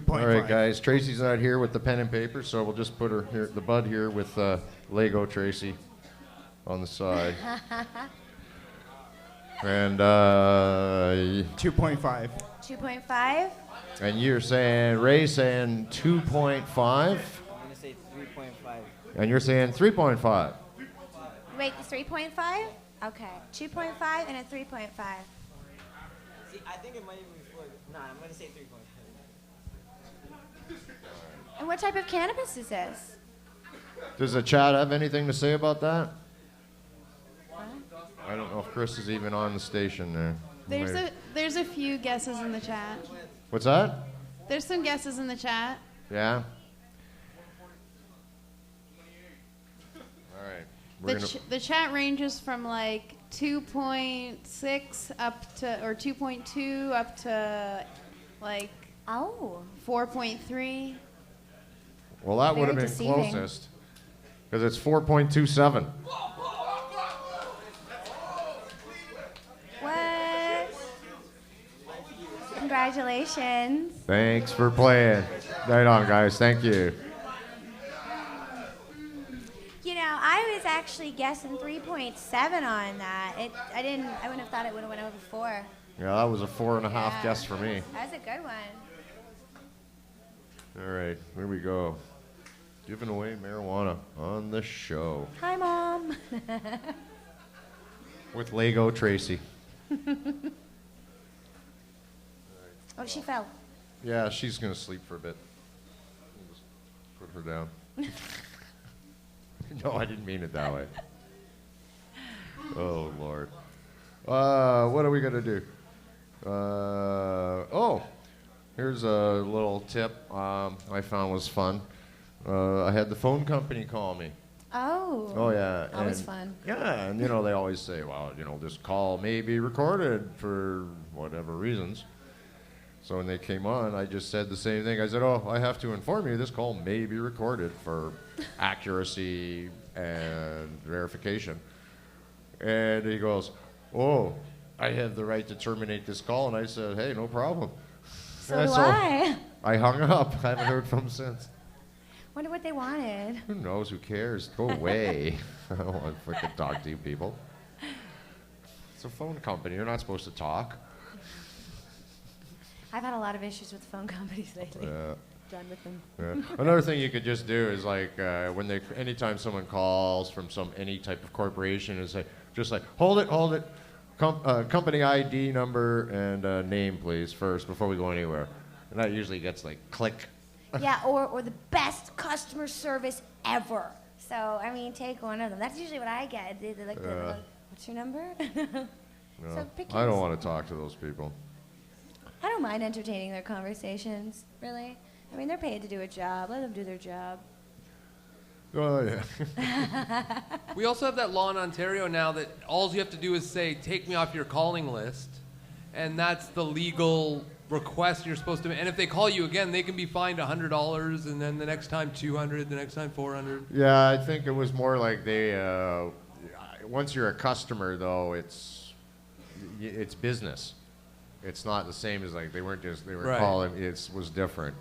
All right, guys. Tracy's not here with the pen and paper, so we'll just put her here, the bud here with Lego Tracy on the side. And
2.5.
2.5.
And you're saying, Ray saying 2.5.
I'm going to say 3.5.
And you're saying 3.5.
Wait, 3.5? Okay. 2.5 and a 3.5.
See, I think it might even be 4. Nah, I'm going to say 3.5.
And what type of cannabis is this?
Does the chat have anything to say about that? I don't know if Chris is even on the station there.
There's a few guesses in the chat.
What's that?
There's some guesses in the chat.
Yeah? All right.
The chat ranges from like 2.6 up to, or 2.2 up to like 4.3.
Well, that would have been
deceiving.
closest. Because it's 4.27.
What? Congratulations.
Thanks for playing. Right on, guys. Thank you.
You know, I was actually guessing 3.7 on that. I wouldn't have thought it would have went over 4.
Yeah, that was a 4.5
Yeah.
guess for me.
That was a good one.
All right, here we go. Giving away marijuana on the show.
Hi, Mom.
With Lego Tracy.
Oh, she fell.
Yeah, she's going to sleep for a bit. We'll just put her down. No, I didn't mean it that way. Oh, Lord. What are we going to do? Here's a little tip I found was fun. I had the phone company call me.
Oh.
Oh, yeah.
Always fun.
Yeah, and, you know, they always say, well, you know, this call may be recorded for whatever reasons. So when they came on, I just said the same thing. I said, oh, I have to inform you, this call may be recorded for accuracy and verification. And he goes, oh, I have the right to terminate this call. And I said, hey, no problem.
So do I.
I hung up. I haven't heard from him since.
Wonder what they wanted.
Who knows? Who cares? Go away. I don't want to freaking talk to you people. It's a phone company. You're not supposed to talk.
I've had a lot of issues with phone companies lately.
Yeah.
Done with them.
Yeah. Another thing you could just do is like anytime someone calls from any type of corporation, is just like hold it, company ID number and name please first before we go anywhere, and that usually gets like click.
Yeah, or the best customer service ever. So I mean, take one of them. That's usually what I get. They're like, what's your number?
No,
So pick
I don't
yours.
want to talk to those people.
I don't mind entertaining their conversations, really. I mean, they're paid to do a job. Let them do their job.
Oh yeah.
We also have that law in Ontario now that all you have to do is say, take me off your calling list. And that's the legal request you're supposed to, and if they call you again, they can be fined $100, and then the next time $200, the next time $400.
Yeah, I think it was more like they. Once you're a customer, though, it's business. It's not the same as like they were
Right.
calling. It was different.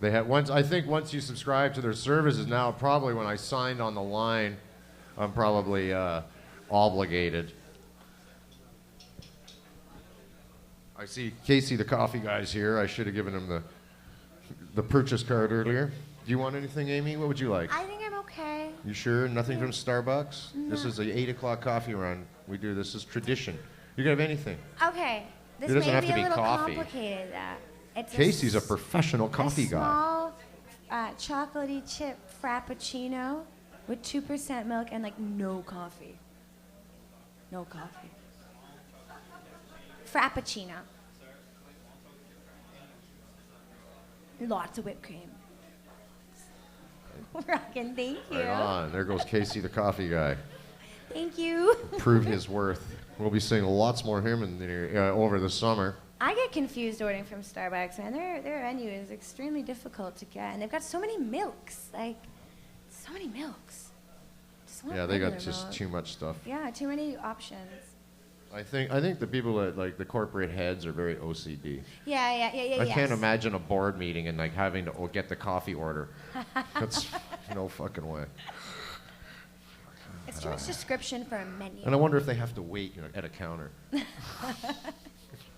They had once. I think once you subscribe to their services now, probably when I signed on the line, I'm probably obligated. I see Casey, the coffee guy's here. I should have given him the purchase card earlier. Do you want anything, Amy? What would you like?
I think I'm okay.
You sure? Nothing from Starbucks?
No.
This is the 8 o'clock coffee run. We do this as tradition. You can have anything.
Okay. This
It doesn't
may
have
be
to
a
be
little
coffee.
complicated. It's
Casey's a professional coffee guy.
small, chocolatey chip frappuccino with 2% milk and like no coffee. No coffee. Frappuccino. Lots of whipped cream. Rockin', thank you.
Right on. There goes Casey, the coffee guy.
Thank you.
Prove his worth. We'll be seeing lots more of him over the summer.
I get confused ordering from Starbucks, man. Their menu is extremely difficult to get, and they've got so many milks. Like, so many milks. Just want
Yeah, they got
regular
just
milk.
too much stuff.
Yeah, too many options.
I think the people that like the corporate heads are very OCD.
Yeah.
I can't imagine a board meeting and like having to get the coffee order. That's no fucking way.
It's too much description for a menu.
And I wonder if they have to wait at a counter.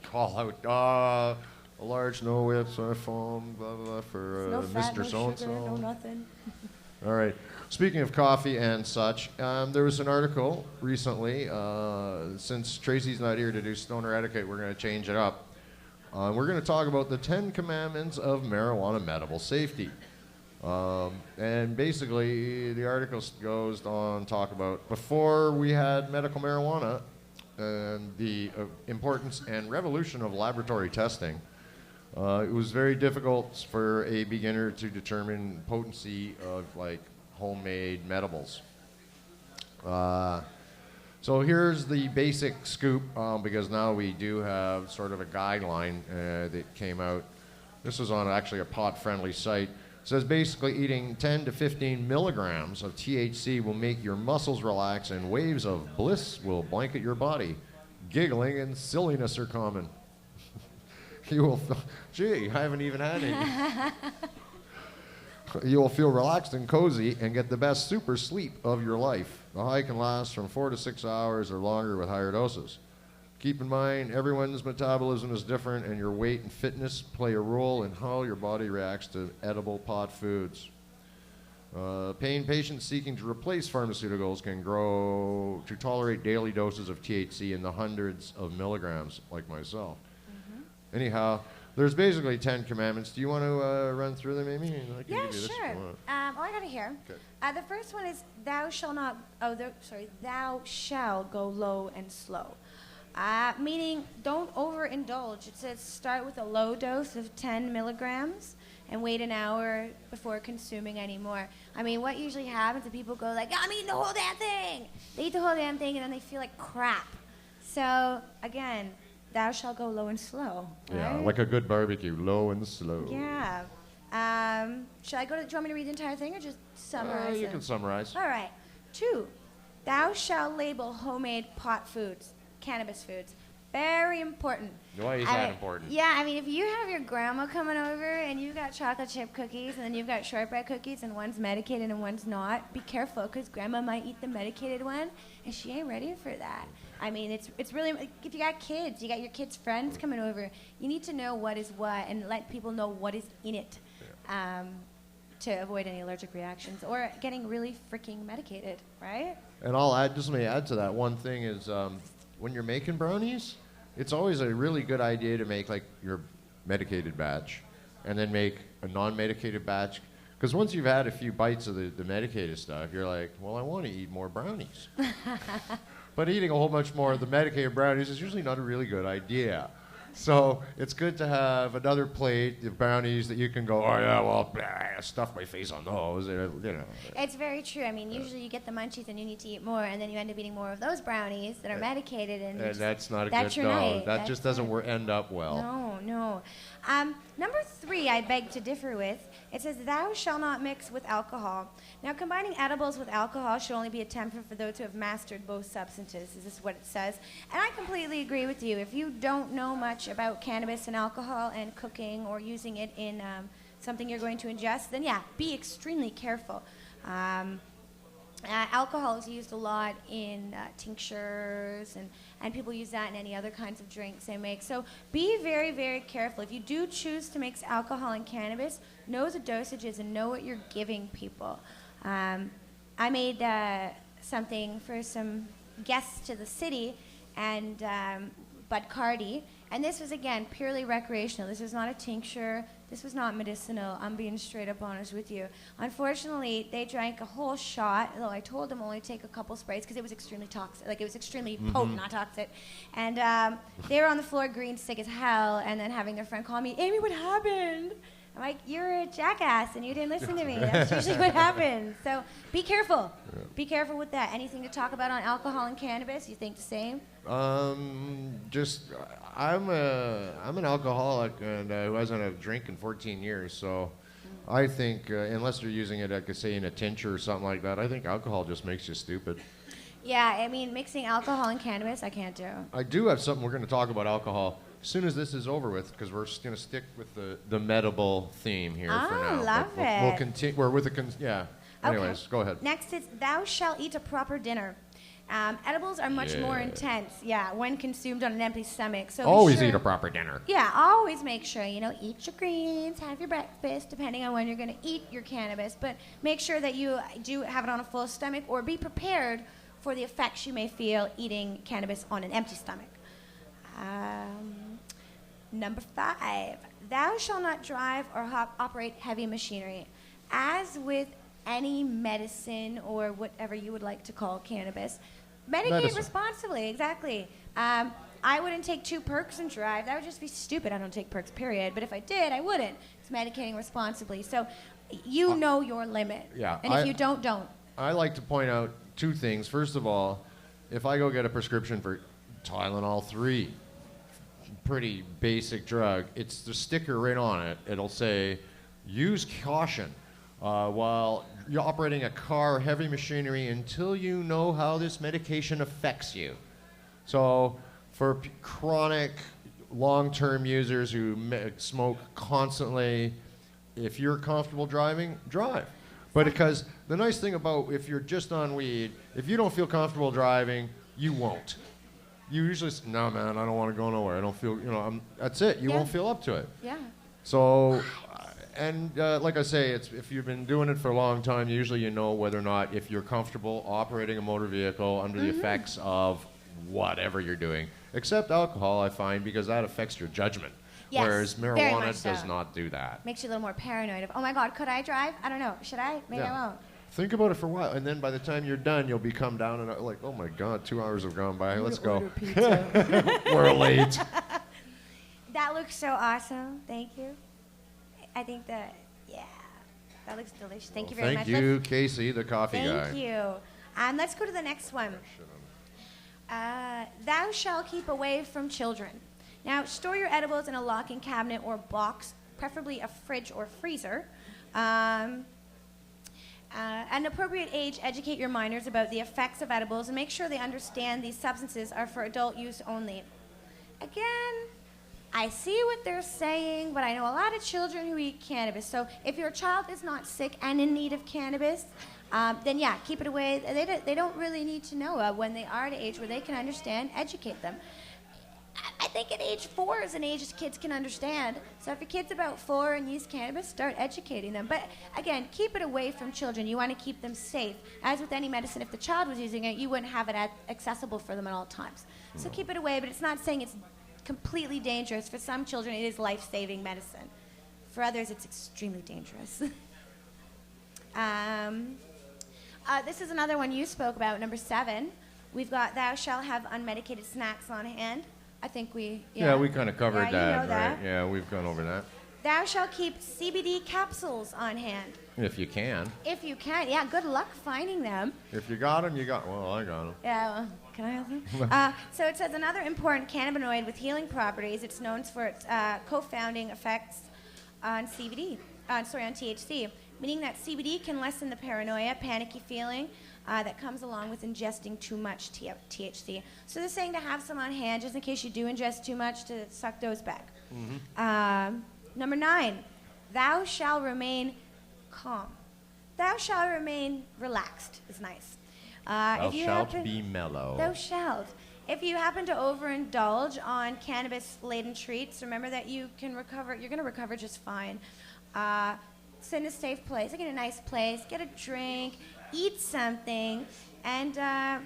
Call out, a large no whips, foam, blah, blah, blah, for
no fat,
Mr.
no
So-and-so.
sugar, no nothing.
All right. Speaking of coffee and such, there was an article recently. Since Tracy's not here to do stoner etiquette, we're going to change it up. We're going to talk about the 10 commandments of marijuana medical safety. And basically, the article goes on to talk about before we had medical marijuana and the importance and revolution of laboratory testing. It was very difficult for a beginner to determine potency of like homemade medibles. So here's the basic scoop, because now we do have sort of a guideline that came out. This was on actually a pot-friendly site. It says basically eating 10 to 15 milligrams of THC will make your muscles relax and waves of bliss will blanket your body. Giggling and silliness are common. You will feel, gee, I haven't even had any. You will feel relaxed and cozy and get the best super sleep of your life. The high can last from 4 to 6 hours or longer with higher doses. Keep in mind, everyone's metabolism is different, and your weight and fitness play a role in how your body reacts to edible pot foods. Pain patients seeking to replace pharmaceuticals can grow to tolerate daily doses of THC in the hundreds of milligrams, like myself. Mm-hmm. Anyhow, there's basically 10 commandments. Do you want to run through them, Amy? I can
Yeah,
give you this if
sure.
you want.
I got it here.
Okay.
The first one is thou shall go low and slow. Meaning don't overindulge. It says start with a low dose of 10 milligrams and wait an hour before consuming any more. I mean, what usually happens is people go like, I'm eating the whole damn thing. They eat the whole damn thing and then they feel like crap. So, again, thou shall go low and slow.
Yeah,
right?
like a good barbecue, low and slow.
Yeah. Do you want me to read the entire thing or just summarize
You
it?
can summarize.
All right. 2, thou shalt label homemade pot foods, cannabis foods. Very important.
Why is that important?
Yeah, I mean, if you have your grandma coming over and you've got chocolate chip cookies and then you've got shortbread cookies and one's medicated and one's not, be careful because grandma might eat the medicated one and she ain't ready for that. I mean, it's really, if you got kids, you got your kids' friends coming over, you need to know what is what and let people know what is in it to avoid any allergic reactions or getting really freaking medicated, right?
And I'll add, just let me add to that. One thing is when you're making brownies, it's always a really good idea to make like your medicated batch and then make a non-medicated batch. Because once you've had a few bites of the medicated stuff, you're like, well, I want to eat more brownies. But eating a whole bunch more of the medicated brownies is usually not a really good idea. So it's good to have another plate of brownies that you can go, oh yeah, well, blah, stuff my face on those, you know.
It's very true. I mean, usually you get the munchies and you need to eat more, and then you end up eating more of those brownies that are medicated, and
That's not a
that's
good,
your
no,
night.
that just doesn't end up well.
No. Number 3, I beg to differ with. It says, thou shalt not mix with alcohol. Now, combining edibles with alcohol should only be attempted for those who have mastered both substances. This is what it says. And I completely agree with you. If you don't know much about cannabis and alcohol and cooking or using it in something you're going to ingest, then yeah, be extremely careful. Alcohol is used a lot in tinctures, and people use that in any other kinds of drinks they make. So be very, very careful. If you do choose to mix alcohol and cannabis, know the dosages and know what you're giving people. I made something for some guests to the city, and Bud Cardi, and this was, again, purely recreational. This was not a tincture. This was not medicinal. I'm being straight up honest with you. Unfortunately, they drank a whole shot, though I told them only take a couple sprays because it was extremely toxic. Like, it was extremely potent, not toxic. And they were on the floor green sick as hell, and then having their friend call me, Amy, what happened? I'm like, you're a jackass, and you didn't listen to me. That's usually what happens. So be careful. Yeah. Be careful with that. Anything to talk about on alcohol and cannabis? You think the same?
I'm an alcoholic and who hasn't had a drink in 14 years. So I think unless you're using it, like I say, in a tincture or something like that, I think alcohol just makes you stupid.
Yeah, I mean, mixing alcohol and cannabis, I can't do.
I do have something we're going to talk about alcohol as soon as this is over with, because we're just going to stick with the medible theme here for now.
Love it.
We'll continue. We're with the yeah. Anyways,
okay.
Go ahead.
Next is thou shalt eat a proper dinner. Edibles are much more intense, when consumed on an empty stomach. So
always eat a proper dinner.
Yeah, always make sure, eat your greens, have your breakfast, depending on when you're going to eat your cannabis. But make sure that you do have it on a full stomach, or be prepared for the effects you may feel eating cannabis on an empty stomach. Number 5, thou shalt not drive or operate heavy machinery. As with any medicine or whatever you would like to call cannabis, medicate responsibly, exactly. I wouldn't take 2 perks and drive. That would just be stupid. I don't take perks, period. But if I did, I wouldn't. It's medicating responsibly. So you know your limit.
Yeah.
And if you don't.
I like to point out 2 things. First of all, if I go get a prescription for Tylenol 3, pretty basic drug, it's the sticker right on it. It'll say, use caution while you're operating a car or heavy machinery until you know how this medication affects you. So for chronic, long-term users who smoke constantly, if you're comfortable driving, drive. But because the nice thing about if you're just on weed, if you don't feel comfortable driving, you won't. You usually say, no, man, I don't want to go nowhere. I don't feel, that's it. You won't feel up to it.
Yeah.
So, and like I say, if you've been doing it for a long time, usually you know whether or not if you're comfortable operating a motor vehicle under the effects of whatever you're doing. Except alcohol, I find, because that affects your judgment.
Yes,
whereas marijuana does not do that.
Makes you a little more paranoid of, oh my God, could I drive? I don't know. Should I? Maybe I won't.
Think about it for a while, and then by the time you're done, you'll be come down and like, oh my God, 2 hours have gone by. Let's go. We're late.
That looks so awesome. Thank you. I think that looks delicious. Thank you very much.
Thank you, Casey, the coffee guy.
Thank you. Let's go to the next one. Thou shalt keep away from children. Now, store your edibles in a locking cabinet or box, preferably a fridge or freezer. At an appropriate age, educate your minors about the effects of edibles and make sure they understand these substances are for adult use only. Again, I see what they're saying, but I know a lot of children who eat cannabis. So if your child is not sick and in need of cannabis, then keep it away. They don't really need to know when they are at an age where they can understand, educate them. I think at age 4 is an age kids can understand. So if your kid's about 4 and use cannabis, start educating them. But again, keep it away from children. You want to keep them safe. As with any medicine, if the child was using it, you wouldn't have it accessible for them at all times. So keep it away, but it's not saying it's completely dangerous. For some children, it is life-saving medicine. For others, it's extremely dangerous. This is another one you spoke about, number 7. We've got thou shalt have unmedicated snacks on hand. I think we.
Yeah, we kind of covered
you
that,
know that.
right? Yeah, we've gone over that.
Thou shalt keep CBD capsules on hand.
If you can.
If you can. Yeah, good luck finding them.
If you got them, you got. Well, I got them.
Yeah, well, can I have them? So it says another important cannabinoid with healing properties. It's known for its co-founding effects on CBD. On THC, meaning that CBD can lessen the paranoia, panicky feeling that comes along with ingesting too much THC. So they're saying to have some on hand just in case you do ingest too much to suck those back. Number 9, thou shalt remain calm. Thou shalt remain relaxed is nice.
Thou shalt be mellow.
Thou shalt. If you happen to overindulge on cannabis-laden treats, remember that you can recover. You're going to recover just fine. Sit in a safe place. Get a nice place. Get a drink. Eat something, and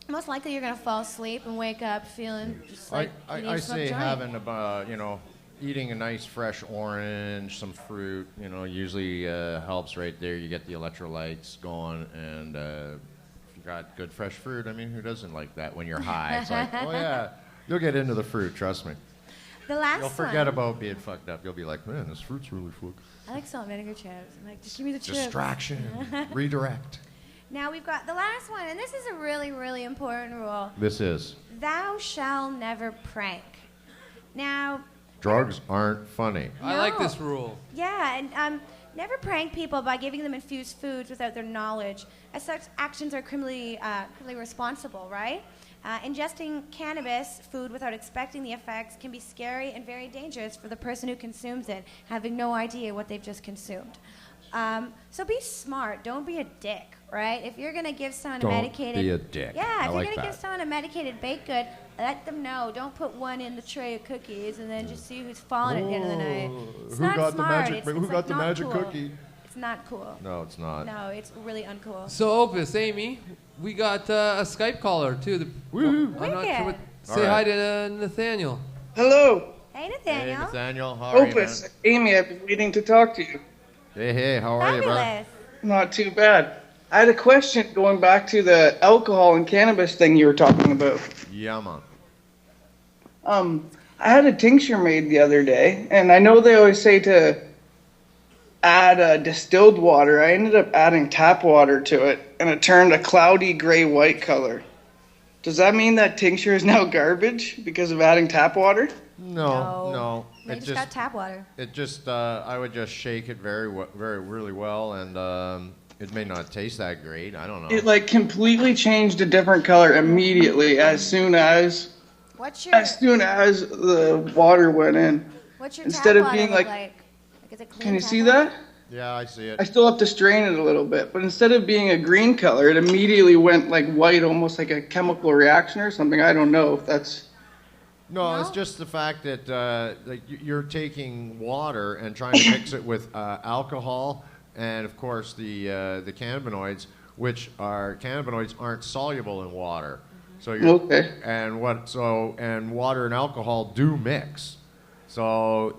most likely you're going to fall asleep and wake up feeling just like you need
I
to smoke a
say
joint.
having eating a nice fresh orange, some fruit, usually helps right there. You get the electrolytes going, and if you got good fresh fruit, I mean, who doesn't like that when you're high? It's like, oh yeah, you'll get into the fruit, trust me.
The last
You'll forget about being fucked up. You'll be like, man, this fruit's really fucked.
I like salt and vinegar chips. I'm like, just give me the chips.
Distraction, redirect.
Now we've got the last one, and this is a really, really important rule.
This is.
Thou shall never prank. Now.
Drugs aren't funny.
I like this rule.
Yeah, and never prank people by giving them infused foods without their knowledge, as such actions are criminally responsible, right? Ingesting cannabis food without expecting the effects can be scary and very dangerous for the person who consumes it, having no idea what they've just consumed. So be smart. Don't be a dick, right? If you're going to give someone a medicated...
Don't be a dick.
Yeah, if
you're
going to give someone a medicated baked good, let them know. Don't put one in the tray of cookies and then just see who's falling at the end of the night. It's not smart.
Who got the magic cookie?
It's not cool.
No, it's not.
No, it's really uncool.
So Opus, Amy, we got a Skype caller too.
Woo!
I'm not sure what.
All
Say
right.
hi to Nathaniel.
Hello.
Hey, Nathaniel.
Hey, Nathaniel. How are
Opus,
you, man?
Amy, I've been waiting to talk to you.
Hey, how are you, bro?
Fabulous.
Not too bad. I had a question going back to the alcohol and cannabis thing you were talking about.
Yeah, man.
I had a tincture made the other day, and I know they always say to add distilled water. I ended up adding tap water to it, and it turned a cloudy gray-white color. Does that mean that tincture is now garbage because of adding tap water?
No.
They just got tap water.
It just, I would just shake it really well, and it may not taste that great. I don't know.
It completely changed a different color immediately as soon as the water went in.
What's your
Instead
tap
of
water
being
look
like
is it clean
can you
tap
see
water?
that?
Yeah, I see it.
I still have to strain it a little bit, but instead of being a green color, it immediately went white, almost like a chemical reaction or something. I don't know if that's...
No, it's just the fact that you're taking water and trying to mix it with alcohol, and of course the cannabinoids, cannabinoids aren't soluble in water. So and water and alcohol do mix. So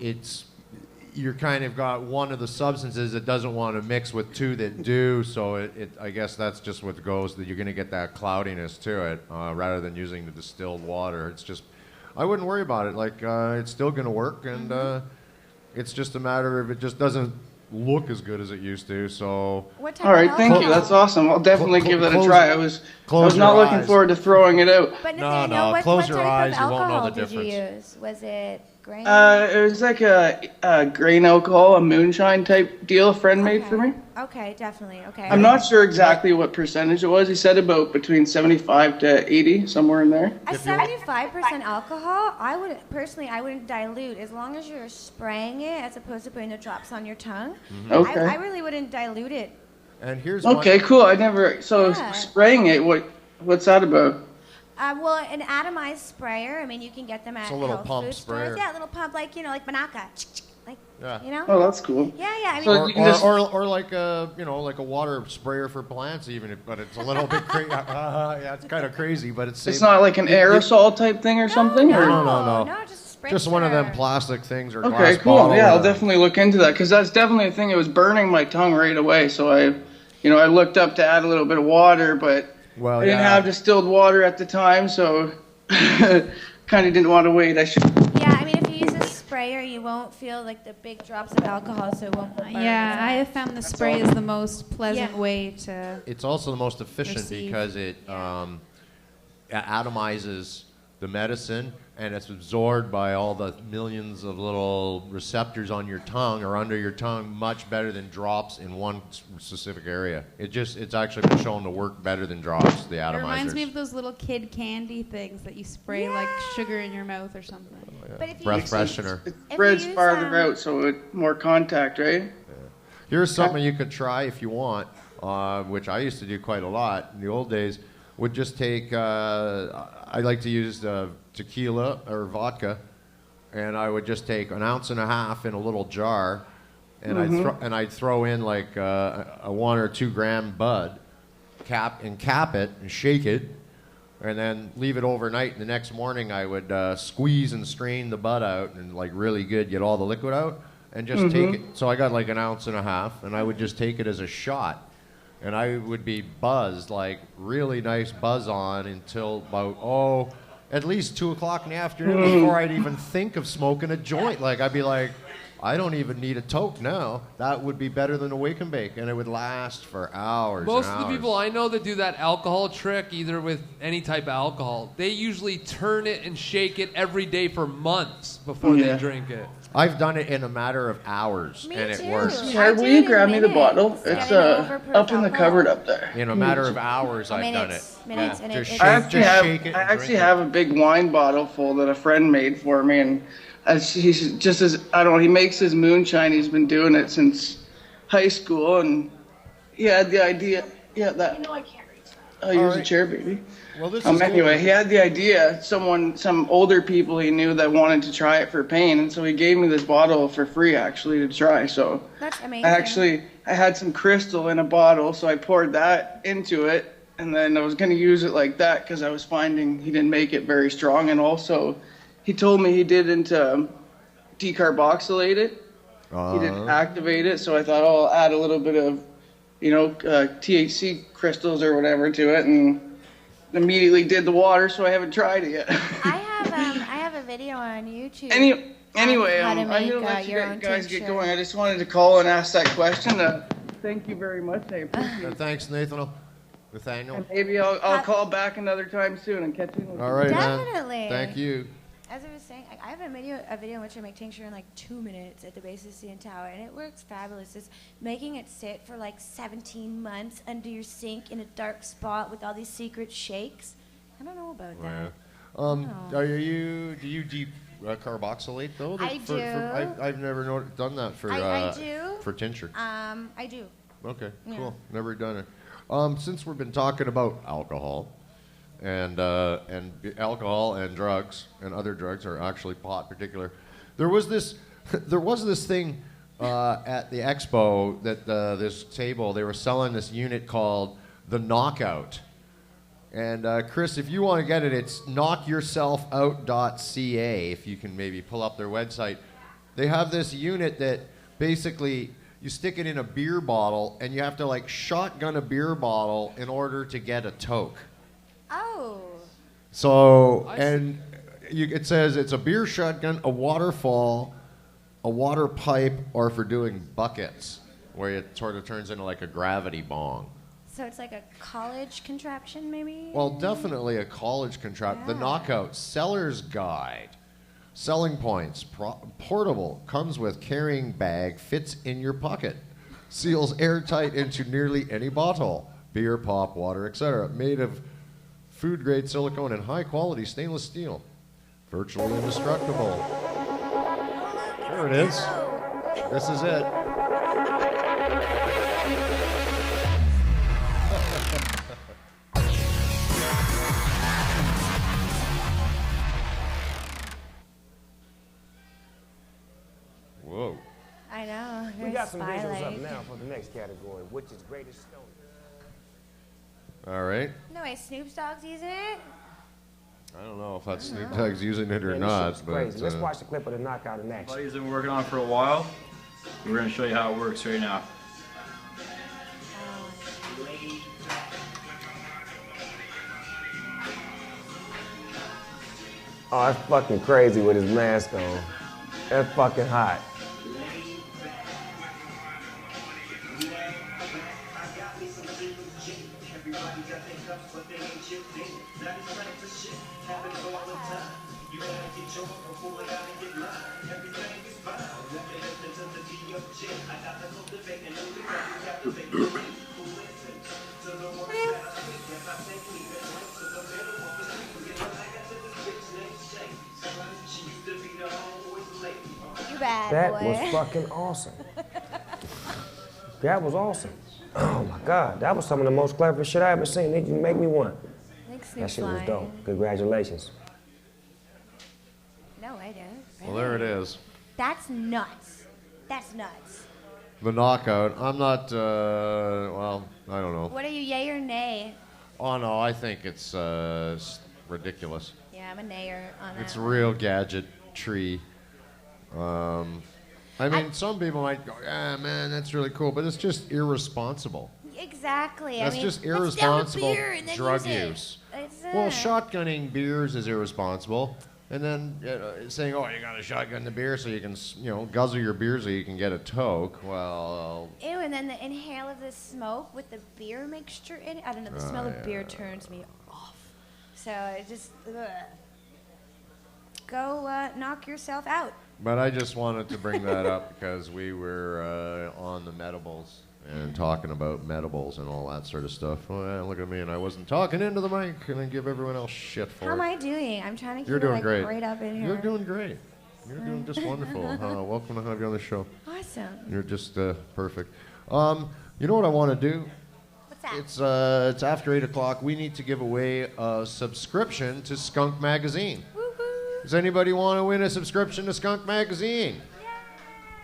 you're kind of got one of the substances that doesn't want to mix with two that do. So I guess that's just what goes, that you're going to get that cloudiness to it rather than using the distilled water. It's just, I wouldn't worry about it. It's still going to work, and it's just a matter of it just doesn't look as good as it used to. So.
All right, thank you. That's awesome. I'll definitely give that a try. I was not looking forward to throwing it out.
But Nathaniel, what
close
type
your eyes,
of
you won't know
alcohol
the
did you
difference.
use? Was it grain?
It was like a grain alcohol, a moonshine type deal a friend made for me.
Okay, definitely. Okay.
I'm not sure exactly what percentage it was. He said about between 75 to 80, somewhere in there.
At 75% alcohol, I wouldn't dilute as long as you're spraying it as opposed to putting the drops on your tongue.
Okay.
I really wouldn't dilute it.
And here's
okay, cool. I never spraying it. What's that about?
Well, an atomized sprayer. I mean, you can get them at
It's a little
health
pump
food
sprayer.
stores. Yeah, a little pump like Banaka.
Yeah.
Oh, that's cool.
Yeah. I mean,
So
or like a like a water sprayer for plants, but it's a little bit crazy. Yeah, it's kind of crazy, but
it's not like an aerosol type thing or something.
No.
No, just a spray.
Just one of them plastic things or
Okay,
glass
cool.
bottle.
Yeah, I'll definitely look into that because that's definitely a thing. It was burning my tongue right away, so I looked up to add a little bit of water, but I didn't have distilled water at the time, so kind of didn't want to wait. I should.
Yeah, I mean, if you use a sprayer, you won't feel like the big drops of alcohol, so it won't burn.
Yeah, I have found the spray is the most pleasant
Yeah.
way to.
It's also the most efficient
Receive.
because it atomizes the medicine, and it's absorbed by all the millions of little receptors on your tongue or under your tongue much better than drops in one specific area. It's actually been shown to work better than drops, the atomizers.
It reminds me of those little kid candy things that you spray like sugar in your mouth or something.
But if you
Breath
use-
freshener.
It
If
spreads
you use,
farther out, so it more contact, right?
Here's something you could try if you want, which I used to do quite a lot in the old days. Would just take, I like to use tequila or vodka, and I would just take 1.5 ounces in a little jar, and I'd throw in like a 1 or 2 gram bud, cap it and shake it, and then leave it overnight. And the next morning I would squeeze and strain the bud out and like really good, get all the liquid out, and just take it. So I got like 1.5 ounces, and I would just take it as a shot. And I would be buzzed, like really nice buzz on until about, at least 2 o'clock in the afternoon before I'd even think of smoking a joint. Like I'd be like, I don't even need a toke now. That would be better than a wake and bake, and it would last for hours.
Most
and
of the
hours.
people I know that do that alcohol trick, either with any type of alcohol, they usually turn it and shake it every day for months before they drink it.
I've done it in a matter of hours,
Me
and it
too.
works.
Sweetheart,
I
will
do
you
it in
grab me the
minutes.
bottle?
It's
It's
got an overproof
up in the
alcohol.
cupboard up there.
In a matter of hours, I've done it.
Minutes, and
Just
it-
shake,
I actually
just
have,
shake it.
I
and
actually
drink
have a big wine bottle full that a friend made for me, and he's just as I don't know. He makes his moonshine. He's been doing it since high school, and he had the idea. Yeah, that.
No, I can't reach that.
Oh, use a chair, baby.
Well, this is
Anyway,
good.
he had the idea. Some older people he knew that wanted to try it for pain, and so he gave me this bottle for free, actually, to try. So
That's amazing.
I had some crystal in a bottle, so I poured that into it, and then I was going to use it like that because I was finding he didn't make it very strong, and also he told me he didn't decarboxylate it. He didn't activate it, so I thought, I'll add a little bit of, THC crystals or whatever to it, and immediately did the water, so I haven't tried it yet.
I have a video on YouTube.
Anyway,
how to
I'm
make
going to let
your
you
own
guys get
tincture.
going. I just wanted to call and ask that question. Thank you very much. I appreciate it.
Thanks, Nathaniel.
And maybe I'll call back another time soon and catch you.
All right,
Definitely.
man. Thank you.
As I was saying, I have a video in which I make tincture in like 2 minutes at the base of the CN Tower, and it works fabulous. Just making it sit for like 17 months under your sink in a dark spot with all these secret shakes. I don't know about that.
Do you decarboxylate though?
I do.
I've never done that for
I do.
for tincture.
I do.
Okay,
Yeah.
cool. Never done it. Since we've been talking about alcohol, and alcohol and drugs and other drugs, or actually pot in particular, there was this thing at the expo that this table they were selling this unit called the Knockout. And Chris, if you want to get it, it's knockyourselfout.ca. If you can maybe pull up their website, they have this unit that basically you stick it in a beer bottle, and you have to like shotgun a beer bottle in order to get a toke.
Oh.
So, and it says it's a beer shotgun, a waterfall, a water pipe, or for doing buckets, where it sort of turns into like a gravity bong.
So it's like a college contraption, maybe?
Well, definitely a college contraption. The Knockout Seller's Guide. Selling points. Portable. Comes with carrying bag. Fits in your pocket. Seals airtight into nearly any bottle. Beer, pop, water, etc. Made of food-grade silicone and high-quality stainless steel. Virtually indestructible. There it is. This is it. Whoa.
I know.
We got some visuals up now for the next category, which is greatest story.
All right.
No way, Snoop Dogg's using it?
I don't know if that's Snoop Dogg's using it or
Man,
not,
this shit's
but
crazy. Let's watch the clip of the knockout in action.
Buddies have been working on it for a while. We're going to show you how it works right now.
Oh, that's fucking crazy with his mask on. That's fucking hot.
You bad
That
boy.
was fucking awesome. That was awesome. Oh my God, that was some of the most clever shit I ever seen. They just make me one.
Thanks,
That shit was
Snoop's
dope.
lying.
Congratulations.
No, I don't.
Well, there it is.
That's nuts. That's nuts.
The knockout. I'm not, well, I don't know.
What are you, yay or nay?
Oh, no, I think it's ridiculous.
Yeah, I'm a nayer on that.
It's a real gadgetry. I mean, some people might go, yeah, man, that's really cool, but it's just irresponsible.
Exactly.
That's
I mean,
just
let's down a
irresponsible
beer and then
drug
use it.
use.
It's,
Well, shotgunning beers is irresponsible. And then saying, oh, you got to shotgun the beer so you can, guzzle your beer so you can get a toke. Well,
Ew, and then the inhale of the smoke with the beer mixture in it. I don't know, the smell of beer turns me off. So it just, ugh. Go knock yourself out.
but I just wanted to bring that up because we were on the medibles and talking about medibles and all that sort of stuff. Oh, yeah, look at me, and I wasn't talking into the mic and then give everyone else shit for
How
it.
am I doing? I'm trying to keep
You're doing
it
great.
right up in here.
You're doing great. You're doing just wonderful. Welcome to have you on the show.
Awesome.
You're just perfect. You know what I want to do?
What's that?
It's after 8 o'clock. We need to give away a subscription to Skunk Magazine.
Woohoo!
Does anybody want to win a subscription to Skunk Magazine?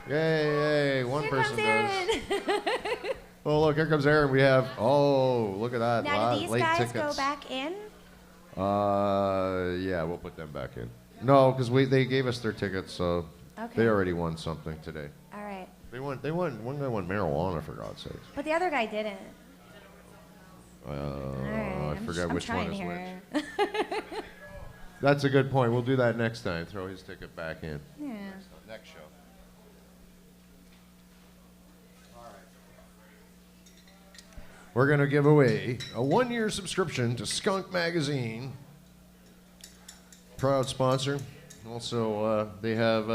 Yay! One
Here
person
comes
does.
Aaron.
Oh, look, here comes Aaron. We have, look at that.
Now, do these
late
guys
tickets.
go back in?
Yeah, we'll put them back in. No, because they gave us their tickets, so
Okay.
they already won something today.
All right.
One guy won marijuana, for God's sakes.
But the other guy didn't.
I
I'm
forget which one
trying
is
here.
which. That's a good point. We'll do that next time. Throw his ticket back in.
Yeah.
Next show. We're going to give away a 1-year subscription to Skunk Magazine. Proud sponsor. Also, they have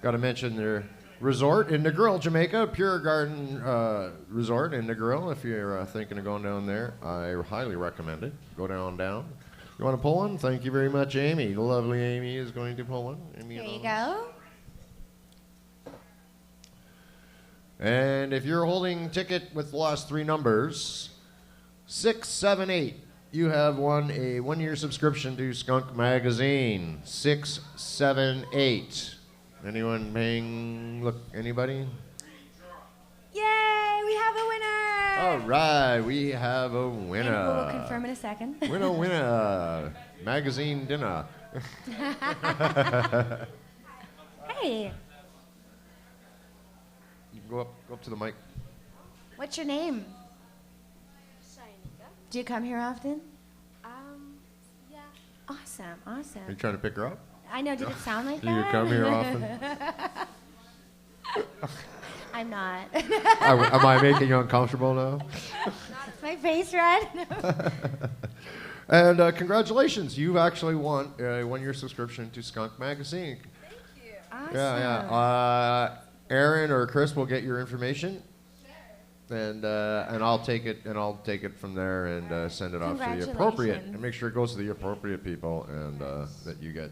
got to mention their resort in Negril, Jamaica, Pure Garden Resort in Negril. If you're thinking of going down there, I highly recommend it. Go down. You want to pull one? Thank you very much, Amy. The lovely Amy is going to pull one. Amy
Here you
Adams.
go.
And if you're holding ticket with the last 3 numbers, 678, you have won a 1-year subscription to Skunk Magazine. 678. Anyone paying? Look, anybody?
Yay! We have a winner.
All right, we have a winner.
And we'll confirm in a second.
Winner. Magazine dinner.
Hey,
You can go up to the mic.
what's your name?
Shainika.
Do you come here often?
Yeah.
Awesome.
Are you trying to pick her up?
I know. Did it sound like
Do
that?
you come here often?
I'm not.
Am I making you uncomfortable now?
Is my face red?
And congratulations, you've actually won a 1-year subscription to Skunk Magazine.
Awesome.
Yeah. Aaron or Chris will get your information, and I'll take it from there and send it off to the appropriate,
Congratulations.
and make sure it goes to the appropriate people, and that you get.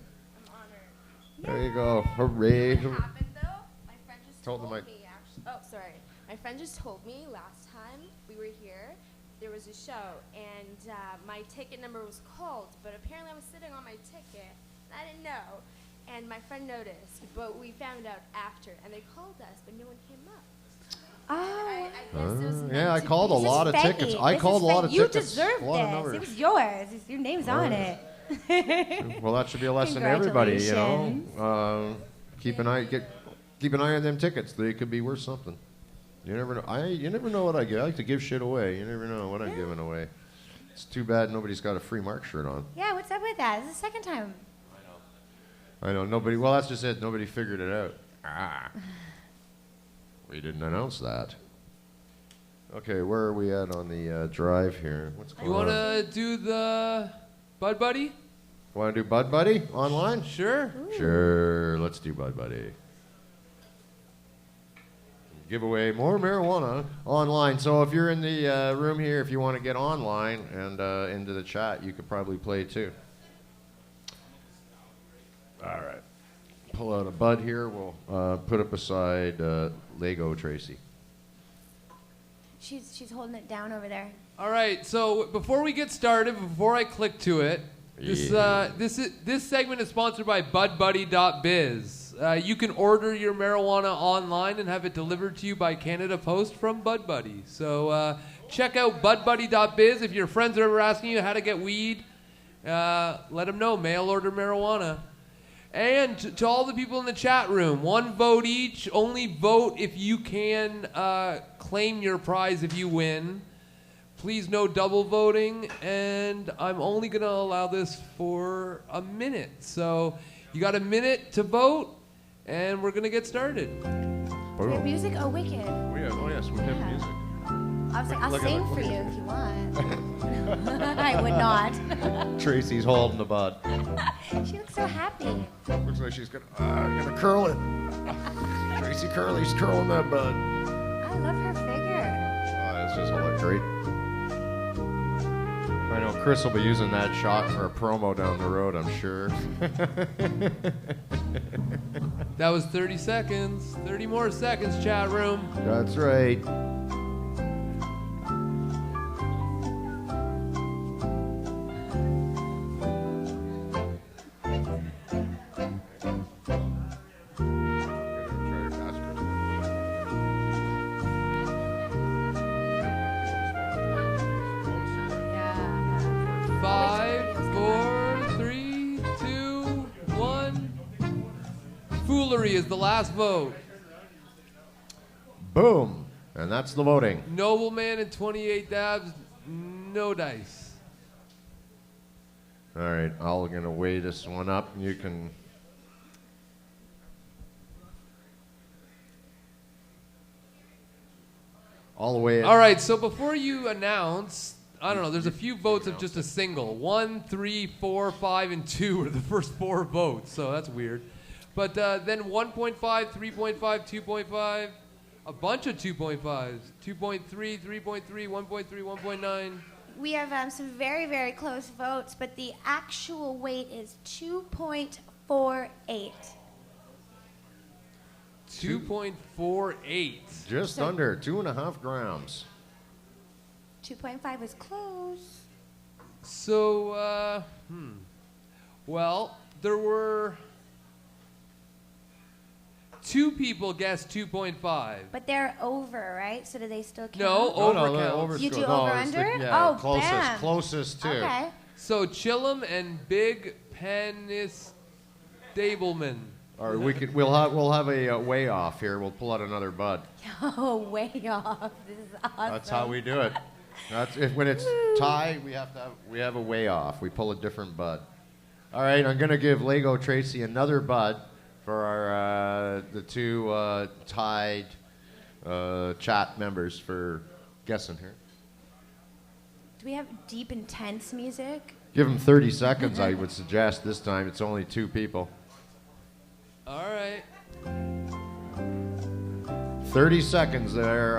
There you go, hooray!
What happened though? My friend just
Hold the
told
mic.
me. Oh, sorry. My friend just told me last time we were here, there was a show, and my ticket number was called, but apparently I was sitting on my ticket. And I didn't know, and my friend noticed, but we found out after, and they called us, but no one came up.
Oh.
I guess it was meant
Yeah, I
to
called a
be.
lot of
Fake
tickets.
it.
I
This
called
is
a lot
fake.
of
You
tickets.
deserve
a lot of
this.
numbers.
It was yours. Your name's on
Right.
it.
Well, that should be a lesson to everybody, you know.
Congratulations.
Keep an eye on them tickets. They could be worth something. You never know. You never know what I give. I like to give shit away. You never know what I'm giving away. It's too bad nobody's got a free Mark shirt on.
Yeah, what's up with that? This is the second time.
I know nobody. Well, that's just it. Nobody figured it out. We didn't announce that. Okay, where are we at on the drive here? What's going on?
You want to do the Bud Buddy?
Want to do Bud Buddy online?
Sure.
Ooh.
Sure. Let's do Bud Buddy. Give away more marijuana online. So if you're in the room here, if you want to get online and into the chat, you could probably play too. All right. Pull out a bud here. We'll put it beside Lego Tracy.
She's holding it down over there.
All right. So before we get started, before I click to it, this segment is sponsored by BudBuddy.biz. You can order your marijuana online and have it delivered to you by Canada Post from Bud Buddy. So check out BudBuddy.biz. If your friends are ever asking you how to get weed, let them know. Mail order marijuana. And to all the people in the chat room, 1 vote each. Only vote if you can claim your prize if you win. Please no double voting. And I'm only going to allow this for a minute. So you got a minute to vote, and we're going to get started.
Do we have music? Oh, wicked.
Yes, we have music.
I was like, I'll sing for you if you want. I would not.
Tracy's holding the bud.
She looks so happy.
Looks like she's gonna curl it. Tracy Curley's curling that bud.
I love her figure.
It's just all look great. I know Chris will be using that shot for a promo down the road, I'm sure.
That was 30 seconds. 30 more seconds, chat room.
That's right.
Is the last vote.
Boom. And that's the voting.
Nobleman and 28 dabs, no dice.
All right, I'm going to weigh this one up. You can... all the way...
All right, so before you announce, I don't know, there's a few votes of just a single. 1, 3, 4, 5, and 2 are the first 4 votes, so that's weird. But then 1.5, 3.5, 2.5, a bunch of 2.5s, 2.3, 3.3, 1.3, 1.9.
We have some very, very close votes, but the actual weight is 2.48.
2.48.
Just under 2.5 grams.
2.5 is close.
So, well, there were... 2 people guessed 2.5.
But they're over, right? So do they still count?
No, over
You do over under?
Yeah,
bam.
Closest to.
Okay.
So Chillum and Big Penis Stableman.
Or we'll have a way off here. We'll pull out another bud.
Oh, way off. This is awesome.
That's how we do it. When it's tie, we have a way off. We pull a different bud. All right, I'm gonna give Lego Tracy another bud for our the 2 tied chat members for guessing here.
Do we have deep, intense music?
Give them 30 seconds, I would suggest. This time it's only 2 people.
All right.
30 seconds there,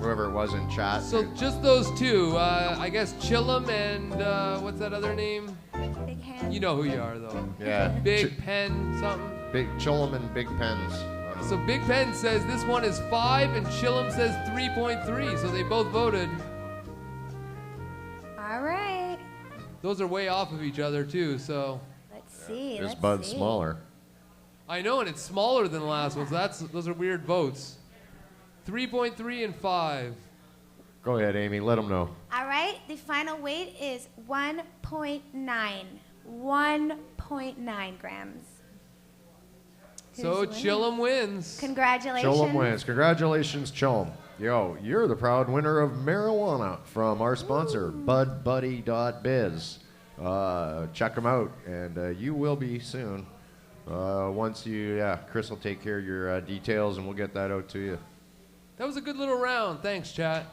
whoever it was in chat.
So just those 2. I guess Chillum and what's that other name?
Big Hand.
You know who you are, though.
Yeah.
Big Pen something.
Big Chillum and Big Pens.
So Big Pen says this one is 5, and Chillum says 3.3. So they both voted.
All right.
Those are way off of each other too. So
let's see.
This bud's smaller.
I know, and it's smaller than the last ones. Those are weird votes. 3.3 and 5.
Go ahead, Amy. Let them know.
All right. The final weight is 1.9. 1.9 grams.
So Chillum wins.
Congratulations.
Chillum wins. Congratulations, Chillum. Yo, you're the proud winner of marijuana from our sponsor, BudBuddy.biz. Check them out, and you will be soon. Chris will take care of your details and we'll get that out to you.
That was a good little round. Thanks, chat.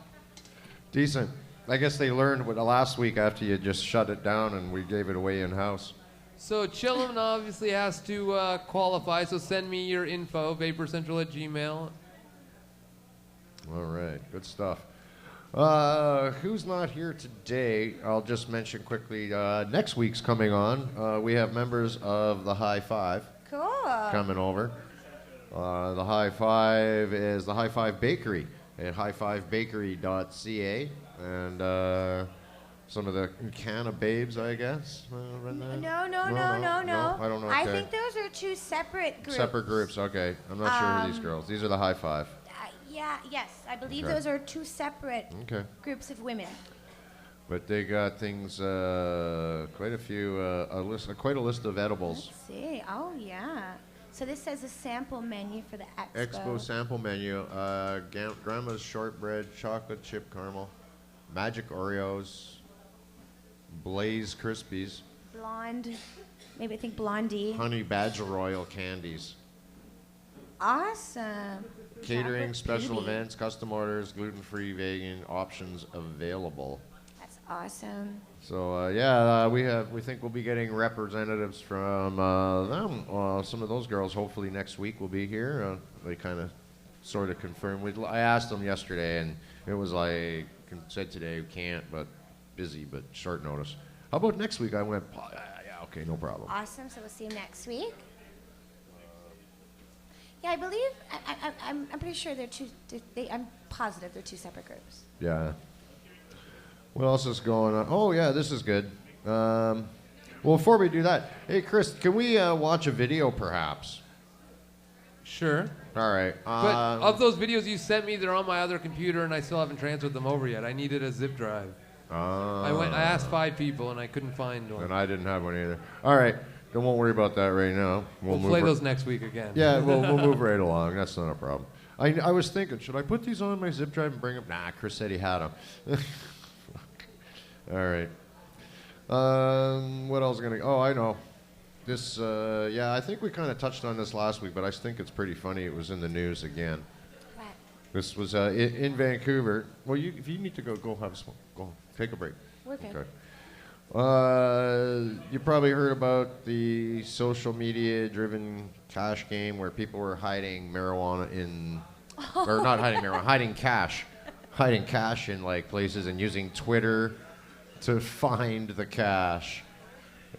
Decent. I guess they learned last week after you just shut it down and we gave it away in-house.
So Chillum obviously has to qualify, so send me your info, vaporcentral@gmail.
All right, good stuff. Who's not here today? I'll just mention quickly, next week's coming on. We have members of the High Five coming over. The High Five is the High Five Bakery at highfivebakery.ca. And some of the Canna babes, I guess.
No.
I don't know.
I think those are two separate groups.
Separate groups, okay. I'm not sure who these girls. These are the High Five.
Yes. I believe
Okay.
those are two separate groups of women.
But they got things, quite a few, quite a list of edibles.
Let's see. Oh, yeah. So this says a sample menu for the Expo.
Expo sample menu. Grandma's shortbread, chocolate chip caramel, Magic Oreos, Blaze Krispies,
Blonde. Maybe I think Blondie.
Honey Badger Royal candies.
Awesome.
Catering,
Chocolate
special
beauty.
events, custom orders, gluten-free, vegan options available.
That's awesome.
So we think we'll be getting representatives from them. Some of those girls hopefully next week will be here. They kind of sort of confirmed. I asked them yesterday, and it was like said today we can't, but busy, but short notice. How about next week? I went, yeah, okay, no problem.
Awesome. So we'll see you next week. Yeah, I believe I'm pretty sure they're two. I'm positive they're two separate groups.
Yeah. What else is going on? Oh, yeah, this is good. Well, before we do that, hey, Chris, can we watch a video, perhaps?
Sure.
All right.
But of those videos you sent me, they're on my other computer, and I still haven't transferred them over yet. I needed a zip drive. I asked 5 people, and I couldn't find one.
And I didn't have one either. All right. Won't worry about that right now.
We'll play those next week again.
Yeah, we'll move right along. That's not a problem. I was thinking, should I put these on my zip drive and bring them? Nah, Chris said he had them. All right. What else gonna? Oh, I know. This. I think we kind of touched on this last week, but I think it's pretty funny. It was in the news again.
What?
This was in Vancouver. Well, if you need to go have a smoke. Go take a break.
We're good.
Okay. You probably heard about the social media-driven cash game where people were hiding marijuana or not hiding marijuana, hiding cash in like places and using Twitter to find the cash.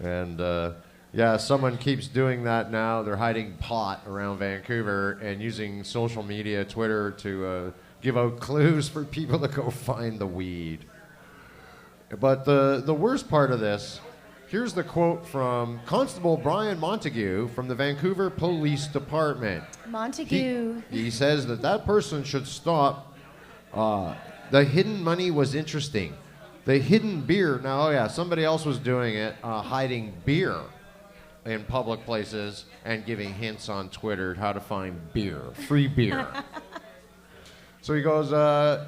And someone keeps doing that now. They're hiding pot around Vancouver and using social media, Twitter, to give out clues for people to go find the weed. But the worst part of this, here's the quote from Constable Brian Montague from the Vancouver Police Department.
Montague.
He says that person should stop. The hidden money was interesting. The hidden beer. Now, somebody else was doing it, hiding beer in public places and giving hints on Twitter how to find beer, free beer. So he goes,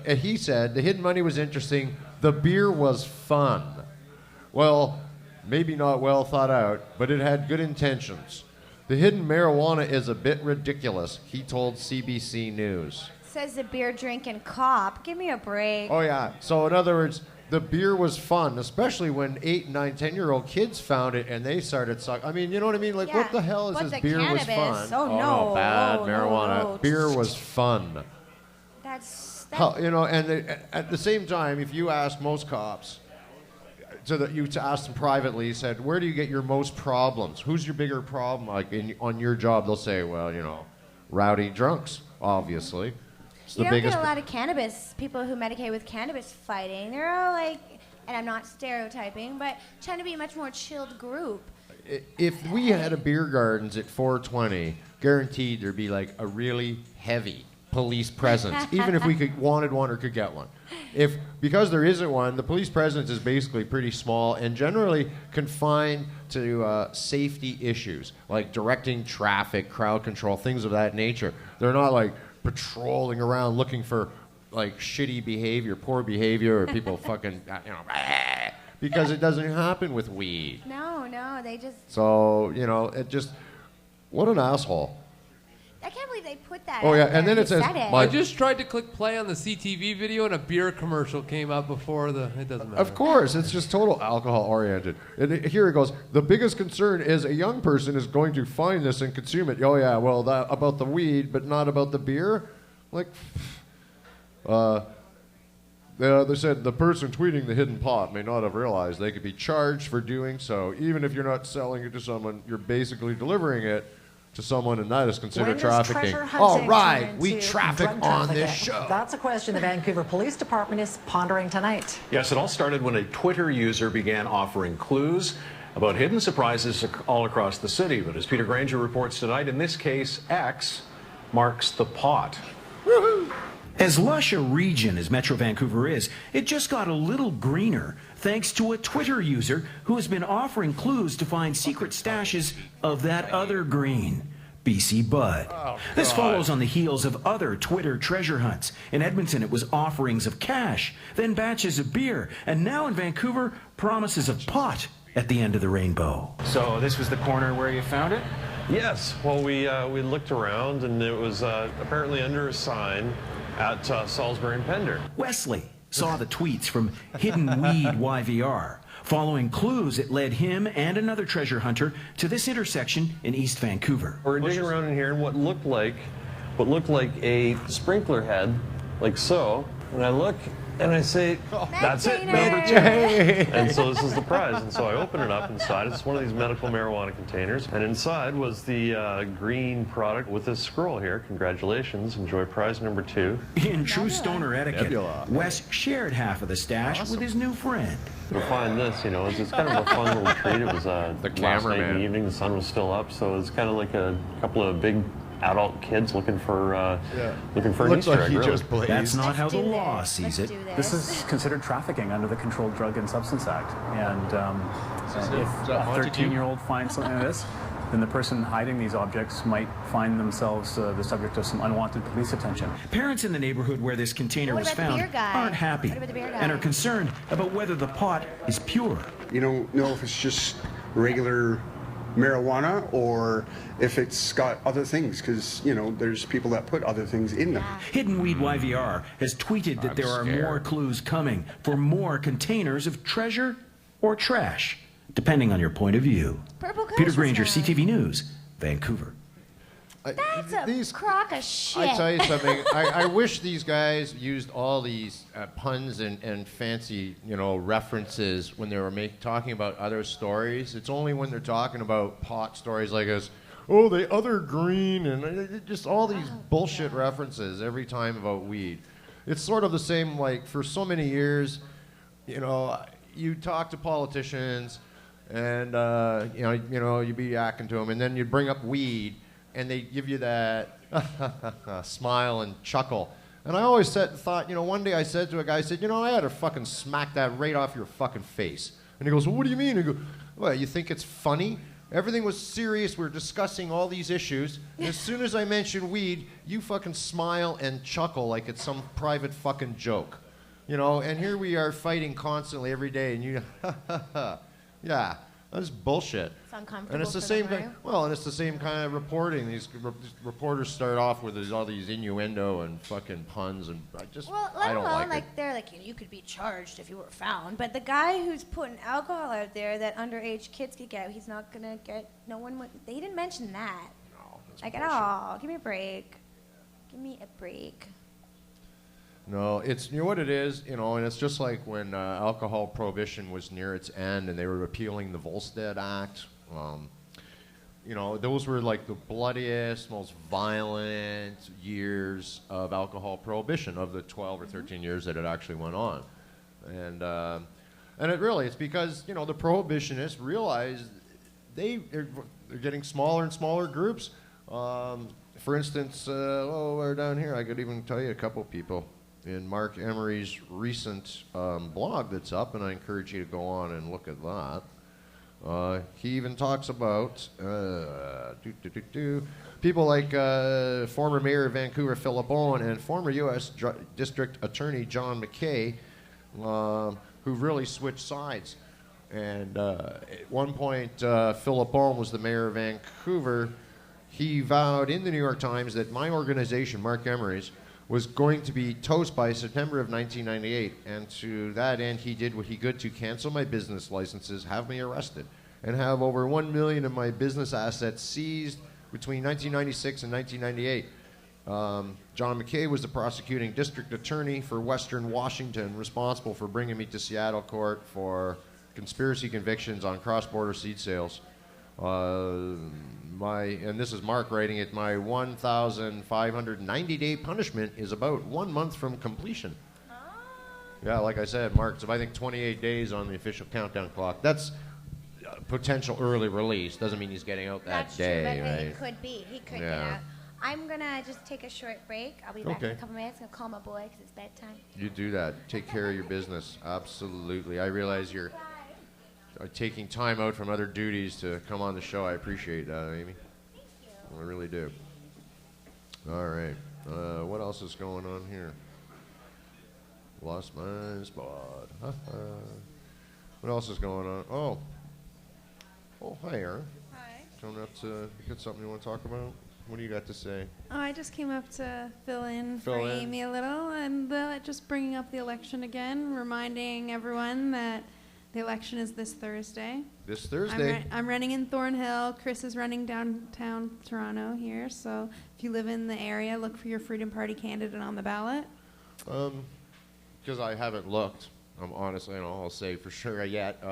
he said, the hidden money was interesting. The beer was fun. Well, maybe not well thought out, but it had good intentions. The hidden marijuana is a bit ridiculous, he told CBC News.
Says the beer drinking cop. Give me a break.
Oh, yeah. So, in other words, the beer was fun, especially when 8, 9, 10-year-old kids found it and they started sucking. I mean, you know what I mean? Like, what the hell is this beer
cannabis?
was fun?
Oh, no.
Bad
Oh,
marijuana.
no.
Beer was fun. And at the same time, if you ask most cops, you ask them privately, said, where do you get your most problems? Who's your bigger problem? Like on your job, they'll say, well, rowdy drunks, obviously.
You don't get a lot of cannabis, people who medicate with cannabis fighting. They're all like, and I'm not stereotyping, but trying to be a much more chilled group.
If we had a beer gardens at 420, guaranteed there'd be like a really heavy police presence, even if we wanted one or could get one. Because there isn't one, the police presence is basically pretty small and generally confined to safety issues like directing traffic, crowd control, things of that nature. They're not like patrolling around looking for like shitty behavior, poor behavior, or people fucking because it doesn't happen with weed.
No, they just.
So it just. What an asshole.
I can't believe they put that.
Oh, yeah,
out
and
there.
then it
He
says,
said it.
I just tried to click play on the CTV video and a beer commercial came up before the. It doesn't matter.
Of course, it's just total alcohol oriented. And here it goes. The biggest concern is a young person is going to find this and consume it. Oh yeah, well that about the weed, but not about the beer. Like, they said the person tweeting the hidden pot may not have realized they could be charged for doing so. Even if you're not selling it to someone, you're basically delivering it to someone, and that is considered trafficking.
All right, we traffic on this show. That's a question the Vancouver Police Department is pondering tonight.
Yes, it all started when a Twitter user began offering clues about hidden surprises all across the city. But as Peter Granger reports tonight, in this case, X marks the pot.
Woohoo! As lush a region as Metro Vancouver is, it just got a little greener thanks to a Twitter user who has been offering clues to find secret stashes of that other green, BC Bud.
Oh,
this follows on the heels of other Twitter treasure hunts. In Edmonton, it was offerings of cash, then batches of beer, and now in Vancouver, promises of pot at the end of the rainbow.
So this was the corner where you found it?
Yes. Well, we looked around, and it was apparently under a sign at Salisbury and Pender.
Wesley saw the tweets from Hidden Weed YVR. Following clues, it led him and another treasure hunter to this intersection in East Vancouver.
We're digging around in here, and what looked like a sprinkler head, like so. And I look, and I say, that's it, number 2. And so this is the prize. And so I open it up inside. It's one of these medical marijuana containers. And inside was the green product with this scroll here. Congratulations. Enjoy prize number 2.
In true stoner etiquette, Wes shared half of the stash with his new friend.
You'll find this, you know, it's kind of a fun little treat. It was last night in the evening. The sun was still up. So it's kind of like a couple of big adult kids looking for an Easter egg, really.
That's not how the law sees it.
This is considered trafficking under the Controlled Drug and Substance Act. And if a 13-year-old finds something like this, then the person hiding these objects might find themselves the subject of some unwanted police attention.
Parents in the neighborhood where this container was found aren't happy and are concerned about whether the pot is pure.
You don't know if it's just regular marijuana or if it's got other things, because you know there's people that put other things in them.
Hidden Weed YVR has tweeted that there are more clues coming for more containers of treasure or trash, depending on your point of view. Peter Granger, CTV News, Vancouver.
That's a crock of shit.
I tell you something. I wish these guys used all these puns and fancy, references when they were talking about other stories. It's only when they're talking about pot stories like this. Oh, the other green, and just all these bullshit references every time about weed. It's sort of the same. Like for so many years, you talk to politicians, and you'd be yakking to them, and then you'd bring up weed. And they give you that smile and chuckle. And I always thought, one day I said to a guy, I said, I had to fucking smack that right off your fucking face. And he goes, well, what do you mean? I go, well, you think it's funny? Everything was serious. We were discussing all these issues. And as soon as I mention weed, you fucking smile and chuckle like it's some private fucking joke. And here we are fighting constantly every day. And you, yeah. That's bullshit.
It's uncomfortable.
And it's the same kind. Well, and it's the same kind of reporting. These reporters start off with all these innuendo and fucking puns, and I don't like it.
They're like, you could be charged if you were found. But the guy who's putting alcohol out there that underage kids could get, he's not gonna get. No one would. They didn't mention that.
No.
Like at all. Give me a break. Give me a break.
No, it's what it is, and it's just like when alcohol prohibition was near its end and they were repealing the Volstead Act. Those were like the bloodiest, most violent years of alcohol prohibition of the 12 or 13 years that it actually went on. And it's because, the prohibitionists realized they're getting smaller and smaller groups. For instance, we're down here. I could even tell you a couple people. In Marc Emery's recent blog that's up, and I encourage you to go on and look at that. He even talks about people like former Mayor of Vancouver Philip Owen and former U.S. District Attorney John McKay, who really switched sides. And at one point, Philip Owen was the mayor of Vancouver, he vowed in the New York Times that my organization, Marc Emery's, was going to be toast by September of 1998. And to that end, he did what he could to cancel my business licenses, have me arrested, and have over $1 million of my business assets seized between 1996 and 1998. John McKay was the prosecuting district attorney for Western Washington, responsible for bringing me to Seattle court for conspiracy convictions on cross-border seed sales. And this is Mark writing it, my 1,590-day punishment is about 1 month from completion. Yeah, like I said, Mark's, I think 28 days on the official countdown clock. That's potential early release. Doesn't mean he's getting out that day,
True, but
right?
it could be. He could get out. I'm going to just take a short break. I'll be back in a couple minutes. I'm going to call my boy because it's bedtime.
You do that. Take care of your business. Absolutely. I realize you're taking time out from other duties to come on the show. I appreciate that, Amy.
Thank you.
I really do. All right. What else is going on here? Lost my spot. What else is going on? Oh, hi, Aaron.
Hi.
Coming up to get something you want to talk about? What do you got to say?
Oh, I just came up to fill in
Fill
for
in.
Amy a little, and just bringing up the election again, reminding everyone that the election is this Thursday.
This Thursday.
I'm running in Thornhill. Chris is running downtown Toronto here, so if you live in the area, look for your Freedom Party candidate on the ballot.
Because I haven't looked. I'm honestly, I'll say for sure yet.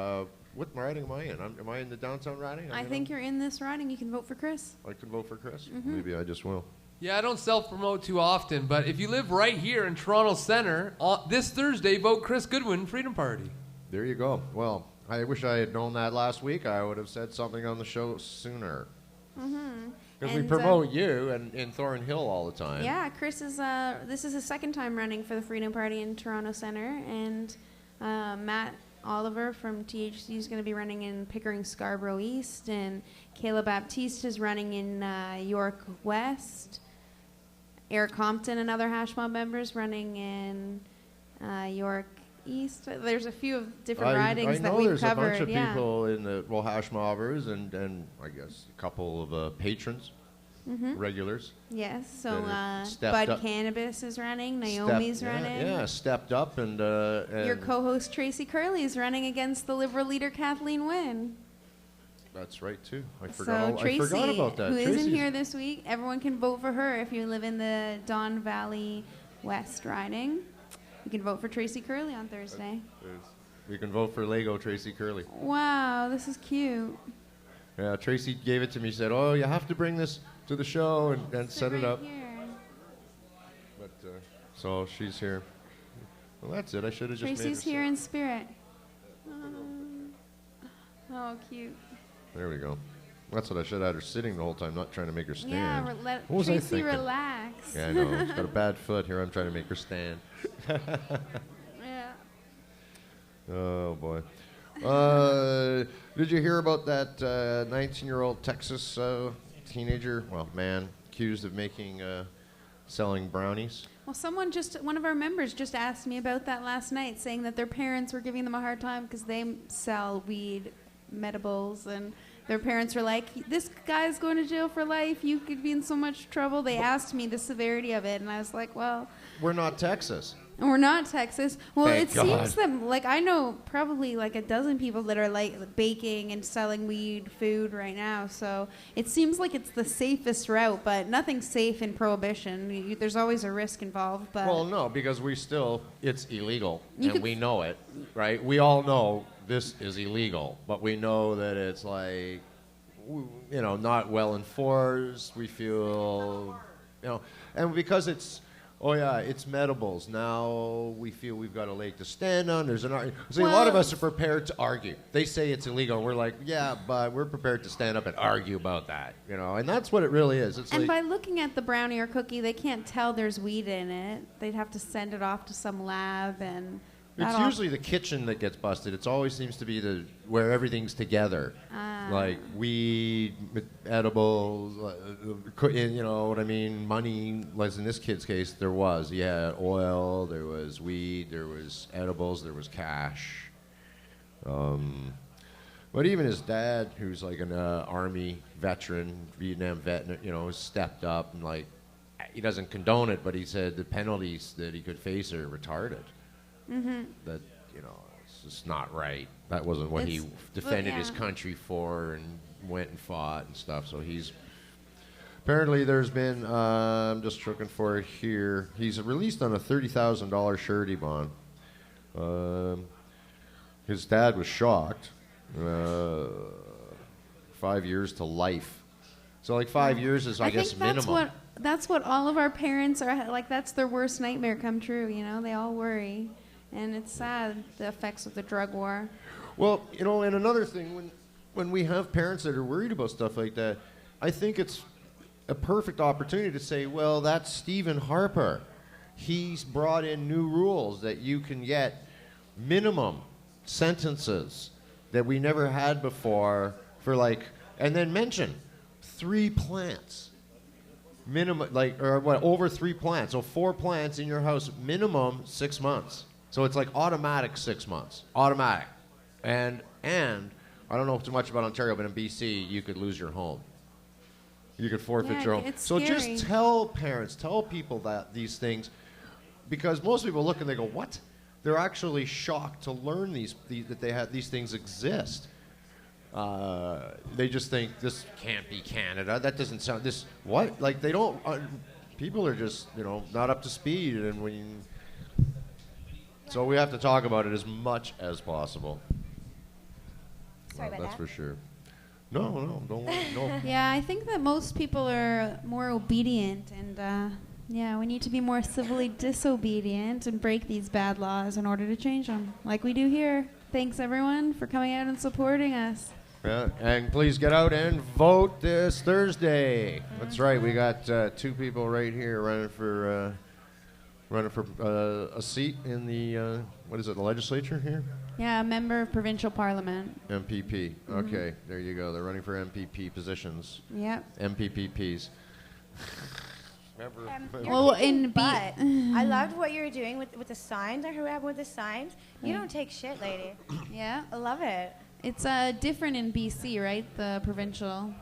What riding am I in? Am I in the downtown riding?
I think you're in this riding. You can vote for Chris.
I can vote for Chris?
Mhm.
Maybe I just will.
Yeah, I don't self-promote too often, but if you live right here in Toronto Centre, this Thursday, vote Chris Goodwin, Freedom Party.
There you go. Well, I wish I had known that last week. I would have said something on the show sooner.
Mm-hmm.
Because we promote you in Thornhill all the time.
Yeah, Chris is. This is his second time running for the Freedom Party in Toronto Centre, and Matt Oliver from THC is going to be running in Pickering Scarborough East, and Kayla Baptiste is running in York West. Eric Compton, another Hash Mob member, is running in York East. There's a few of different ridings that we've covered.
I know there's a bunch of people in the Hash Mobbers and I guess a couple of patrons, regulars.
Yes, so
stepped
Bud
up.
Cannabis is running, Naomi's running.
Yeah, stepped up and
Your co-host Tracy Curley is running against the Liberal leader Kathleen Wynne.
That's right too. I
So
forgot.
Tracy,
I forgot about that.
who
Tracy's
isn't here this week, everyone can vote for her if you live in the Don Valley West riding. You can vote for Tracy Curley on Thursday.
You can vote for Lego Tracy Curley.
Wow, this is cute.
Yeah, Tracy gave it to me. Said, "Oh, you have to bring this to the show and set it up."
Here.
But so she's here. Well, that's it. I should have just made
Tracy's
her
here
sit.
in spirit. Oh, cute.
There we go. That's what I should have had her sitting the whole time, not trying to make her stand.
Yeah, let
What was I
Tracy
thinking?
relax.
Yeah, I know. She's got a bad foot here. I'm trying to make her stand.
Yeah.
Oh, boy. Did you hear about that 19-year-old Texas teenager, man, accused of selling brownies?
Well, one of our members just asked me about that last night, saying that their parents were giving them a hard time because they sell weed, medibles, and their parents were like, this guy's going to jail for life. You could be in so much trouble. They asked me the severity of it, and I was like, well...
We're not Texas.
And we're not Texas. Well,
Thank
it
God.
seems that, I know probably a dozen people that are baking and selling weed food right now. So it seems like it's the safest route, but nothing's safe in prohibition. There's always a risk involved. But
Well, no, because it's illegal, and we know it, right? We all know this is illegal, but we know that it's not well enforced. We feel, and because it's medibles. Now we feel we've got a leg to stand on. There's an argument. See, a lot of us are prepared to argue. They say it's illegal, and we're like, yeah, but we're prepared to stand up and argue about that, and that's what it really is. It's
by looking at the brownie or cookie, they can't tell there's weed in it. They'd have to send it off to some lab, and
it's usually the kitchen that gets busted. It always seems to be where everything's together, like weed, edibles, you know what I mean? Money. As in this kid's case, there was oil, there was weed, there was edibles, there was cash. But even his dad, who's like an Army veteran, Vietnam vet, stepped up and like, he doesn't condone it, but he said the penalties that he could face are retarded.
Mm-hmm.
That, it's just not right. That wasn't what he defended his country for and went and fought and stuff. So he's, apparently there's been, I'm just looking for it here, he's released on a $30,000 surety bond. His dad was shocked. 5 years to life. So like 5 years is, I guess, minimum.
That's what all of our parents are like. That's their worst nightmare come true. They all worry, and it's sad the effects of the drug war.
Well, and another thing, when we have parents that are worried about stuff like that, I think it's a perfect opportunity to say, well, that's Stephen Harper. He's brought in new rules that you can get minimum sentences that we never had before for and then mention 3 plants. Minimum, over 3 plants. So 4 plants in your house, minimum 6 months. So it's like automatic 6 months. Automatic. And I don't know too much about Ontario, but in BC, you could lose your home. You could forfeit your home. So
scary.
just tell parents, tell people that these things, because most people look and they go, what? They're actually shocked to learn that these things exist. They just think this can't be Canada. That doesn't sound this what? Like they don't. People are just not up to speed, and so we have to talk about it as much as possible.
Sorry about
that's
that.
for sure. No, don't worry. No.
Yeah, I think that most people are more obedient, and we need to be more civilly disobedient and break these bad laws in order to change them, like we do here. Thanks everyone for coming out and supporting us.
Yeah, and please get out and vote this Thursday. That's right. We got 2 people right here running for a seat in the the legislature here.
Yeah, a member of provincial parliament.
MPP. Okay, there you go. They're running for MPP positions.
Yep.
MPPs.
I loved what you were doing with the signs. I heard with the signs. You don't take shit, lady.
Yeah,
I love it.
It's different in BC, right? The provincial.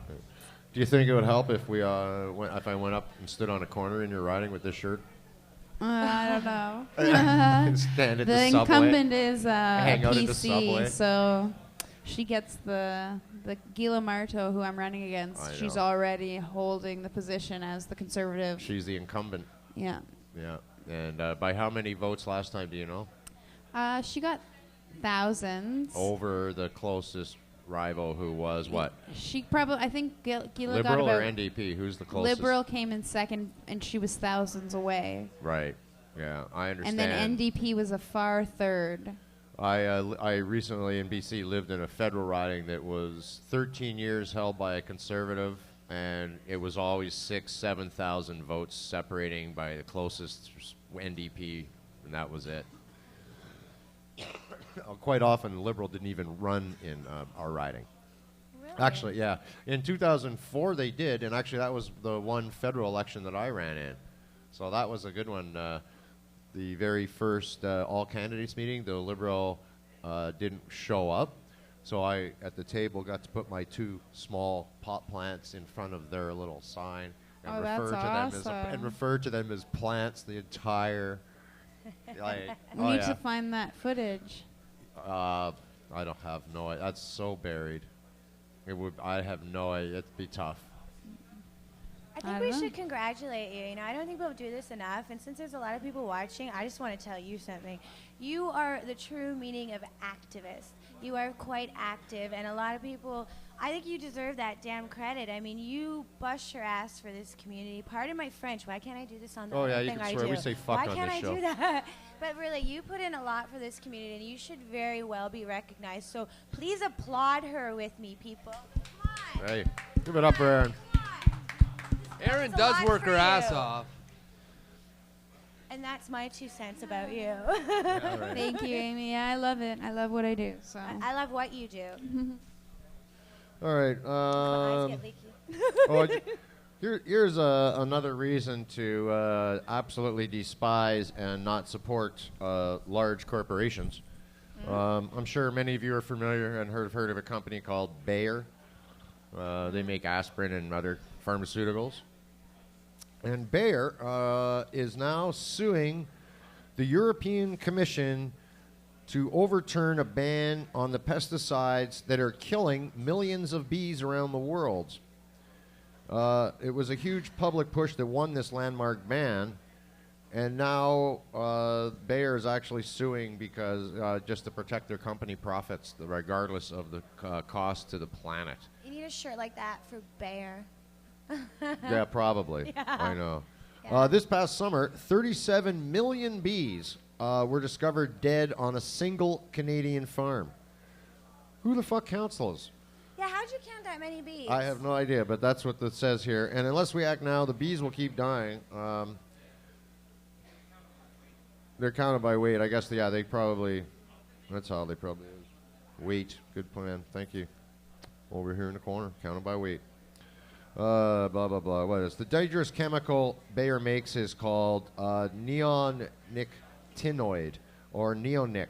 Do you think it would help if if I went up and stood on a corner in your riding with this shirt?
I don't know.
Stand at
the
the
incumbent is
hang out at the
PC,
subway.
so she gets the Gila Marto, who I'm running against. She's already holding the position as the Conservative.
She's the incumbent.
Yeah.
Yeah. And by how many votes last time, do you know?
She got thousands.
Over the closest rival, who was what?
She probably, I think Gila
Liberal
got about...
or NDP? Who's the closest?
Liberal came in second, and she was thousands away.
Right. Yeah, I understand.
And then NDP was a far third.
I recently in BC lived in a federal riding that was 13 years held by a Conservative, and it was always 6,000-7,000 votes separating by the closest NDP, and that was it. Quite often, the Liberal didn't even run in our riding. Really? Actually, yeah. In 2004, they did, and actually that was the one federal election that I ran in. So that was a good one. The very first all-candidates meeting, the Liberal didn't show up. So I, at the table, got to put my 2 small pot plants in front of their little sign and refer to them as plants the entire...
We need to find that footage.
I don't have no idea. That's so buried. I have no idea. It'd be tough.
I think we should congratulate you. I don't think people do this enough. And since there's a lot of people watching, I just want to tell you something. You are the true meaning of activist. You are quite active, and a lot of people, I think you deserve that damn credit. I mean, you bust your ass for this community. Pardon my French. Why can't I do this on the
you
thing
can
I
swear.
do?
We say fuck
Why
on
can't
this
I
show.
do that? But really, you put in a lot for this community, and you should very well be recognized. So please applaud her with me, people. Come on.
Hey, give it up for Erin.
Erin does work her ass off.
And that's my 2 cents about you.
Yeah, right.
Thank you, Amy. Yeah, I love it. I love what I do. So
I love what you do.
All right.
My eyes get leaky.
Here's another reason to absolutely despise and not support large corporations. I'm sure many of you are familiar and heard of a company called Bayer. They make aspirin and other pharmaceuticals. And Bayer is now suing the European Commission to overturn a ban on the pesticides that are killing millions of bees around the world. It was a huge public push that won this landmark ban, and now Bayer is actually suing because just to protect their company profits, regardless of the cost to the planet.
You need a shirt like that for Bayer.
Yeah, probably.
Yeah.
I know.
Yeah.
This past summer, 37 million bees were discovered dead on a single Canadian farm. Who the fuck counts those?
Yeah, how'd you count that many bees?
I have no idea, but that's what it says here. And unless we act now, the bees will keep dying. They're counted by weight. I guess, yeah, they probably, that's how they probably is. Weight. Good plan. Thank you. Over here in the corner, counted by weight. Blah, blah, blah. What is the dangerous chemical Bayer makes is called neonicotinoid or neonic.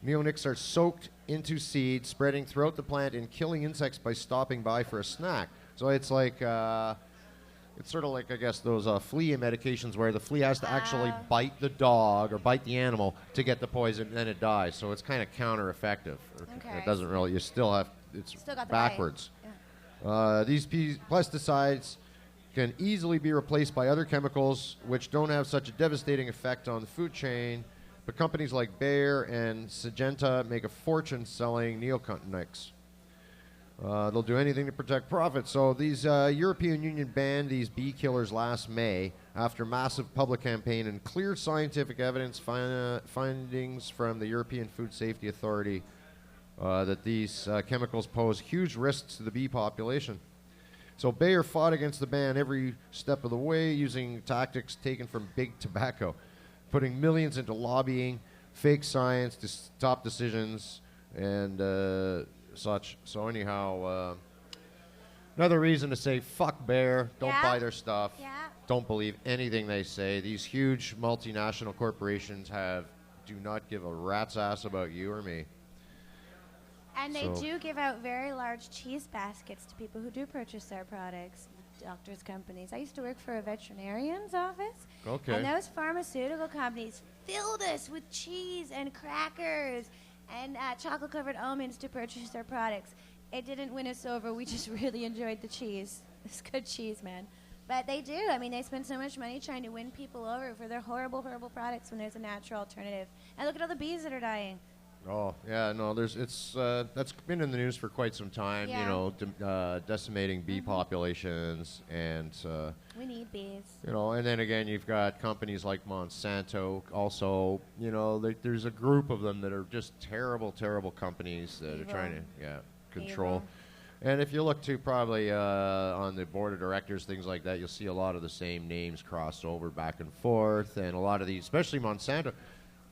Neonics are soaked into seeds, spreading throughout the plant and killing insects by stopping by for a snack. So it's like, it's sort of like, I guess, those flea medications where the flea has to actually bite the dog or bite the animal to get the poison, and then it dies. So it's kind of counter-effective.
Okay.
It doesn't really, you still have, it's
Still got the
backwards.
bite. Yeah.
These pesticides can easily be replaced by other chemicals which don't have such a devastating effect on the food chain, but companies like Bayer and Syngenta make a fortune selling neonicotinoids. They'll do anything to protect profits. So these European Union banned these bee killers last May after massive public campaign and clear scientific evidence findings from the European Food Safety Authority that these chemicals pose huge risks to the bee population. So Bayer fought against the ban every step of the way using tactics taken from big tobacco, putting millions into lobbying, fake science to stop decisions, and such. So anyhow, another reason to say fuck Bayer, don't buy their stuff, don't believe anything they say. These huge multinational corporations do not give a rat's ass about you or me.
And they do give out very large cheese baskets to people who do purchase their products, doctors' companies. I used to work for a veterinarian's office.
Okay.
And those pharmaceutical companies filled us with cheese and crackers and chocolate-covered almonds to purchase their products. It didn't win us over. We just really enjoyed the cheese. It's good cheese, man. But they do. I mean, they spend so much money trying to win people over for their horrible, horrible products when there's a natural alternative. And look at all the bees that are dying.
Oh yeah, no. That's been in the news for quite some time.
Yeah.
You know, decimating bee populations, and
we need bees.
You know, and then again, you've got companies like Monsanto. Also, you know, there's a group of them that are just terrible, terrible companies that are trying to control.
Evil.
And if you look to probably on the board of directors, things like that, you'll see a lot of the same names crossed over back and forth, and a lot of these, especially Monsanto.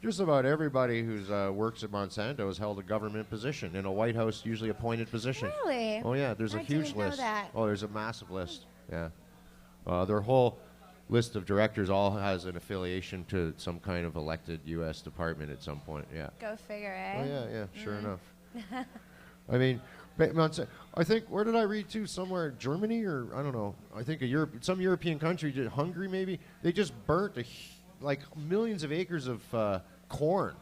Just about everybody who works at Monsanto has held a government position in a White House, usually appointed position.
Really?
Oh yeah, there's a huge
know
list.
that.
Oh, there's a massive list. Yeah, their whole list of directors all has an affiliation to some kind of elected U.S. department at some point. Yeah.
Go figure, eh?
Oh yeah, sure enough. I mean, I think, where did I read to? Somewhere Germany or I don't know. I think some European country, Hungary maybe. They just burnt like millions of acres of corn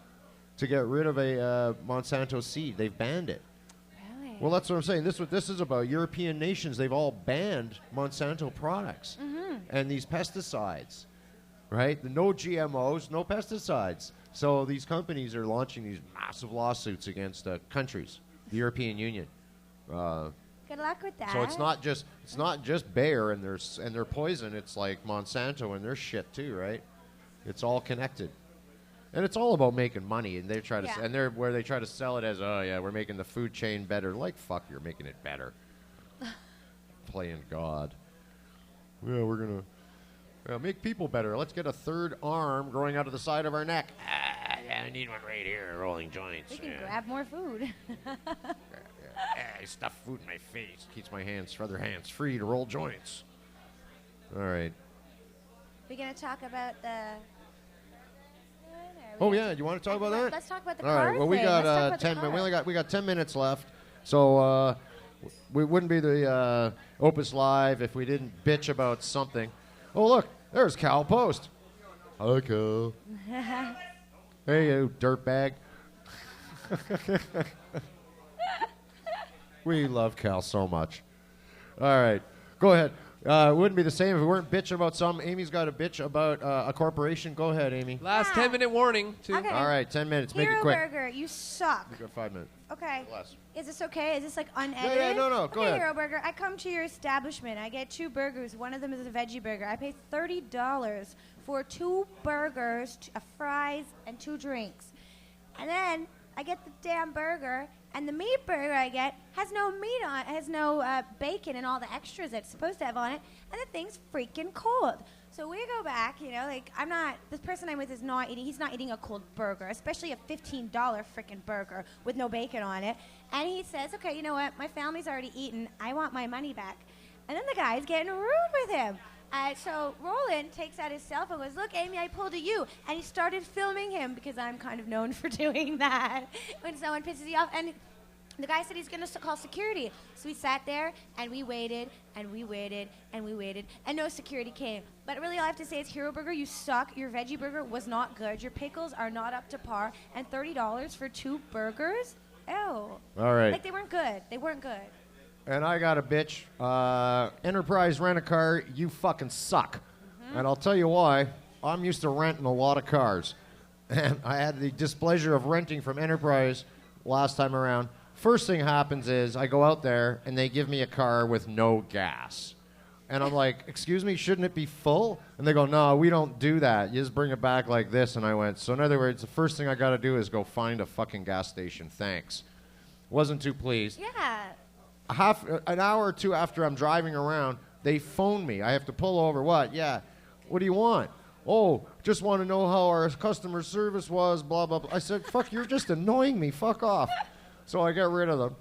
to get rid of a Monsanto seed. They've banned it.
Really?
Well, that's what I'm saying. This is what this is about. European nations, they've all banned Monsanto products and these pesticides, right? No GMOs, no pesticides. So these companies are launching these massive lawsuits against countries, the European Union.
Good luck with that.
So it's not just Bayer and their poison. It's like Monsanto and their shit too, right? It's all connected, and it's all about making money. And they try to, where they try to sell it as, oh yeah, we're making the food chain better. Like fuck, you're making it better. Playing God. Yeah, we're gonna make people better. Let's get a third arm growing out of the side of our neck. I need one right here, rolling joints.
We can grab more food.
I stuff food in my face. Keeps my other hands free to roll joints. All right.
We're going to talk about the... Are
Oh yeah, you want to talk about that?
Let's talk about the
All
car
right. Well, we
thing.
got
Let's talk about the
10.
car.
We got 10 minutes left. So we wouldn't be the Opus Live if we didn't bitch about something. Oh look, there's Cal Post. Hi, Cal. Hey, you dirtbag. We love Cal so much. All right, go ahead. It wouldn't be the same if we weren't bitching about something. Amy's got a bitch about a corporation. Go ahead, Amy.
Last 10-minute warning, too.
Okay.
All right, 10 minutes. Make
Hero
it quick.
Burger, you suck.
You got 5 minutes.
Okay.
Less.
Is this okay? Is this like unedited?
Yeah, no, go
okay,
ahead.
Hero Burger, I come to your establishment. I get 2 burgers. One of them is a veggie burger. I pay $30 for 2 burgers, fries, and 2 drinks. And then I get the damn burger, and the meat burger I get has no meat on it, has no bacon and all the extras it's supposed to have on it, and the thing's freaking cold. So we go back, this person I'm with is not eating, he's not eating a cold burger, especially a $15 freaking burger with no bacon on it. And he says, okay, you know what, my family's already eaten, I want my money back. And then the guy's getting rude with him. So Roland takes out his cell phone and goes, look, Amy, I pulled a you. And he started filming him because I'm kind of known for doing that when someone pisses you off. And the guy said he's going to call security. So we sat there and we waited and we waited and we waited. And no security came. But really all I have to say is, Hero Burger, you suck. Your veggie burger was not good. Your pickles are not up to par. And $30 for 2 burgers? Ew.
All right.
Like, they weren't good. They weren't good.
And I got a bitch. Enterprise Rent-A-Car, you fucking suck. And I'll tell you why. I'm used to renting a lot of cars. And I had the displeasure of renting from Enterprise last time around. First thing happens is I go out there and they give me a car with no gas. And I'm like, excuse me, shouldn't it be full? And they go, no, we don't do that. You just bring it back like this. And I went, so in other words, the first thing I got to do is go find a fucking gas station. Thanks. Wasn't too pleased.
Yeah.
An hour or 2 after I'm driving around, they phone me. I have to pull over. What? Yeah. What do you want? Oh, just want to know how our customer service was, blah, blah, blah. I said, fuck, you're just annoying me. Fuck off. So I got rid of them.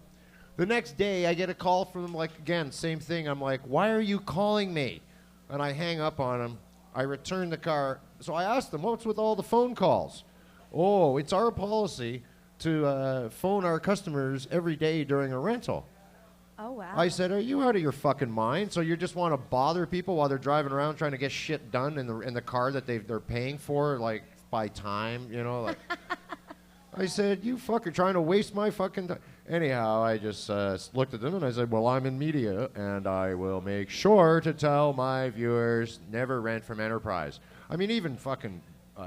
The next day, I get a call from them, like, again, same thing. I'm like, why are you calling me? And I hang up on them. I return the car. So I asked them, what's with all the phone calls? Oh, it's our policy to phone our customers every day during a rental.
Oh, wow.
I said, are you out of your fucking mind? So you just want to bother people while they're driving around trying to get shit done in the car that they're paying for, like, by time, like. I said, you fucker trying to waste my fucking time. Anyhow, I just looked at them and I said, well, I'm in media and I will make sure to tell my viewers never rent from Enterprise. I mean, even fucking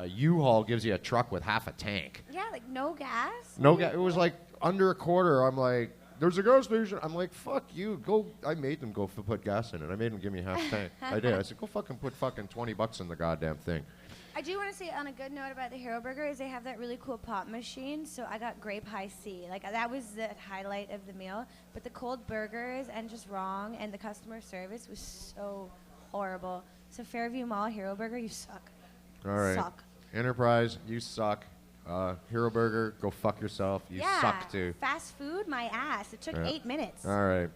U-Haul gives you a truck with half a tank.
Yeah, like no gas?
No gas. It was like under a quarter. I'm like, there's a gas station. I'm like, fuck you. Go. I made them go put gas in it. I made them give me half a tank. I did. I said, go fucking put fucking $20 in the goddamn thing.
I do want to say on a good note about the Hero Burger is they have that really cool pop machine. So I got grape high C. Like that was the highlight of the meal. But the cold burgers and just wrong and the customer service was so horrible. So Fairview Mall Hero Burger, you suck.
All right.
Suck.
Enterprise, you suck. Hero Burger, go fuck yourself. You suck too.
Fast food, my ass. It took 8 minutes.
All right.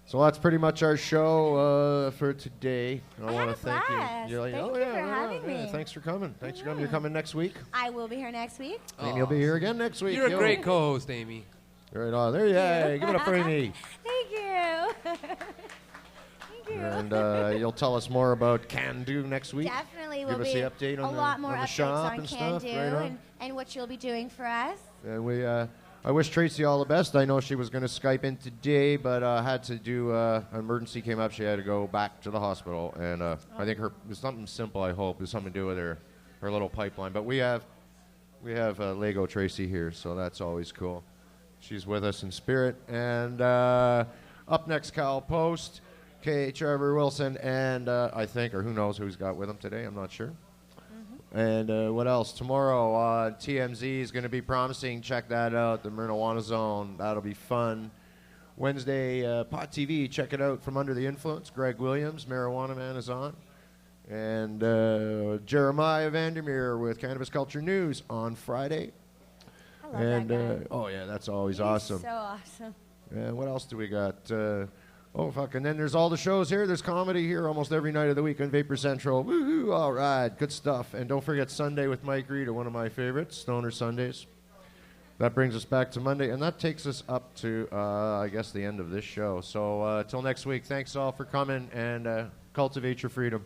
So that's pretty much our show for today. I want to thank you.
Thank you for having me.
Thanks for coming. Thanks for coming. You're coming next week.
I will be here next week.
Amy will be here again next week.
You're a great co-host, Amy.
Right on. There you are. Give it up for Amy.
Thank you. Thank you.
And you'll tell us more about Can Do next week.
Definitely.
Give
Will
us
be
the update on
a lot more
on the
updates
shop
on
and
Can
stuff.
Do
Right on.
and what you'll be doing for us.
And I wish Tracy all the best. I know she was going to Skype in today, but had to do an emergency came up. She had to go back to the hospital, and I think it was something simple. I hope it's something to do with her little pipeline. But we have Lego Tracy here, so that's always cool. She's with us in spirit. And up next, Cal Post, K. Trevor Wilson, and I think, or who knows who's got with him today. I'm not sure. And what else? Tomorrow, TMZ is going to be promising. Check that out, the Marijuana Zone. That'll be fun. Wednesday, Pot TV. Check it out, From Under the Influence. Greg Williams, Marijuana Man, is on. And Jeremiah Vandermeer with Cannabis Culture News on Friday.
I love that guy.
Oh, yeah, that's always
He's
awesome.
so awesome.
And what else do we got? Oh, fuck. And then there's all the shows here. There's comedy here almost every night of the week on Vapor Central. Woohoo. All right. Good stuff. And don't forget Sunday with Mike Reed, one of my favorites, Stoner Sundays. That brings us back to Monday, and that takes us up to, I guess, the end of this show. So till next week, thanks all for coming, and cultivate your freedom.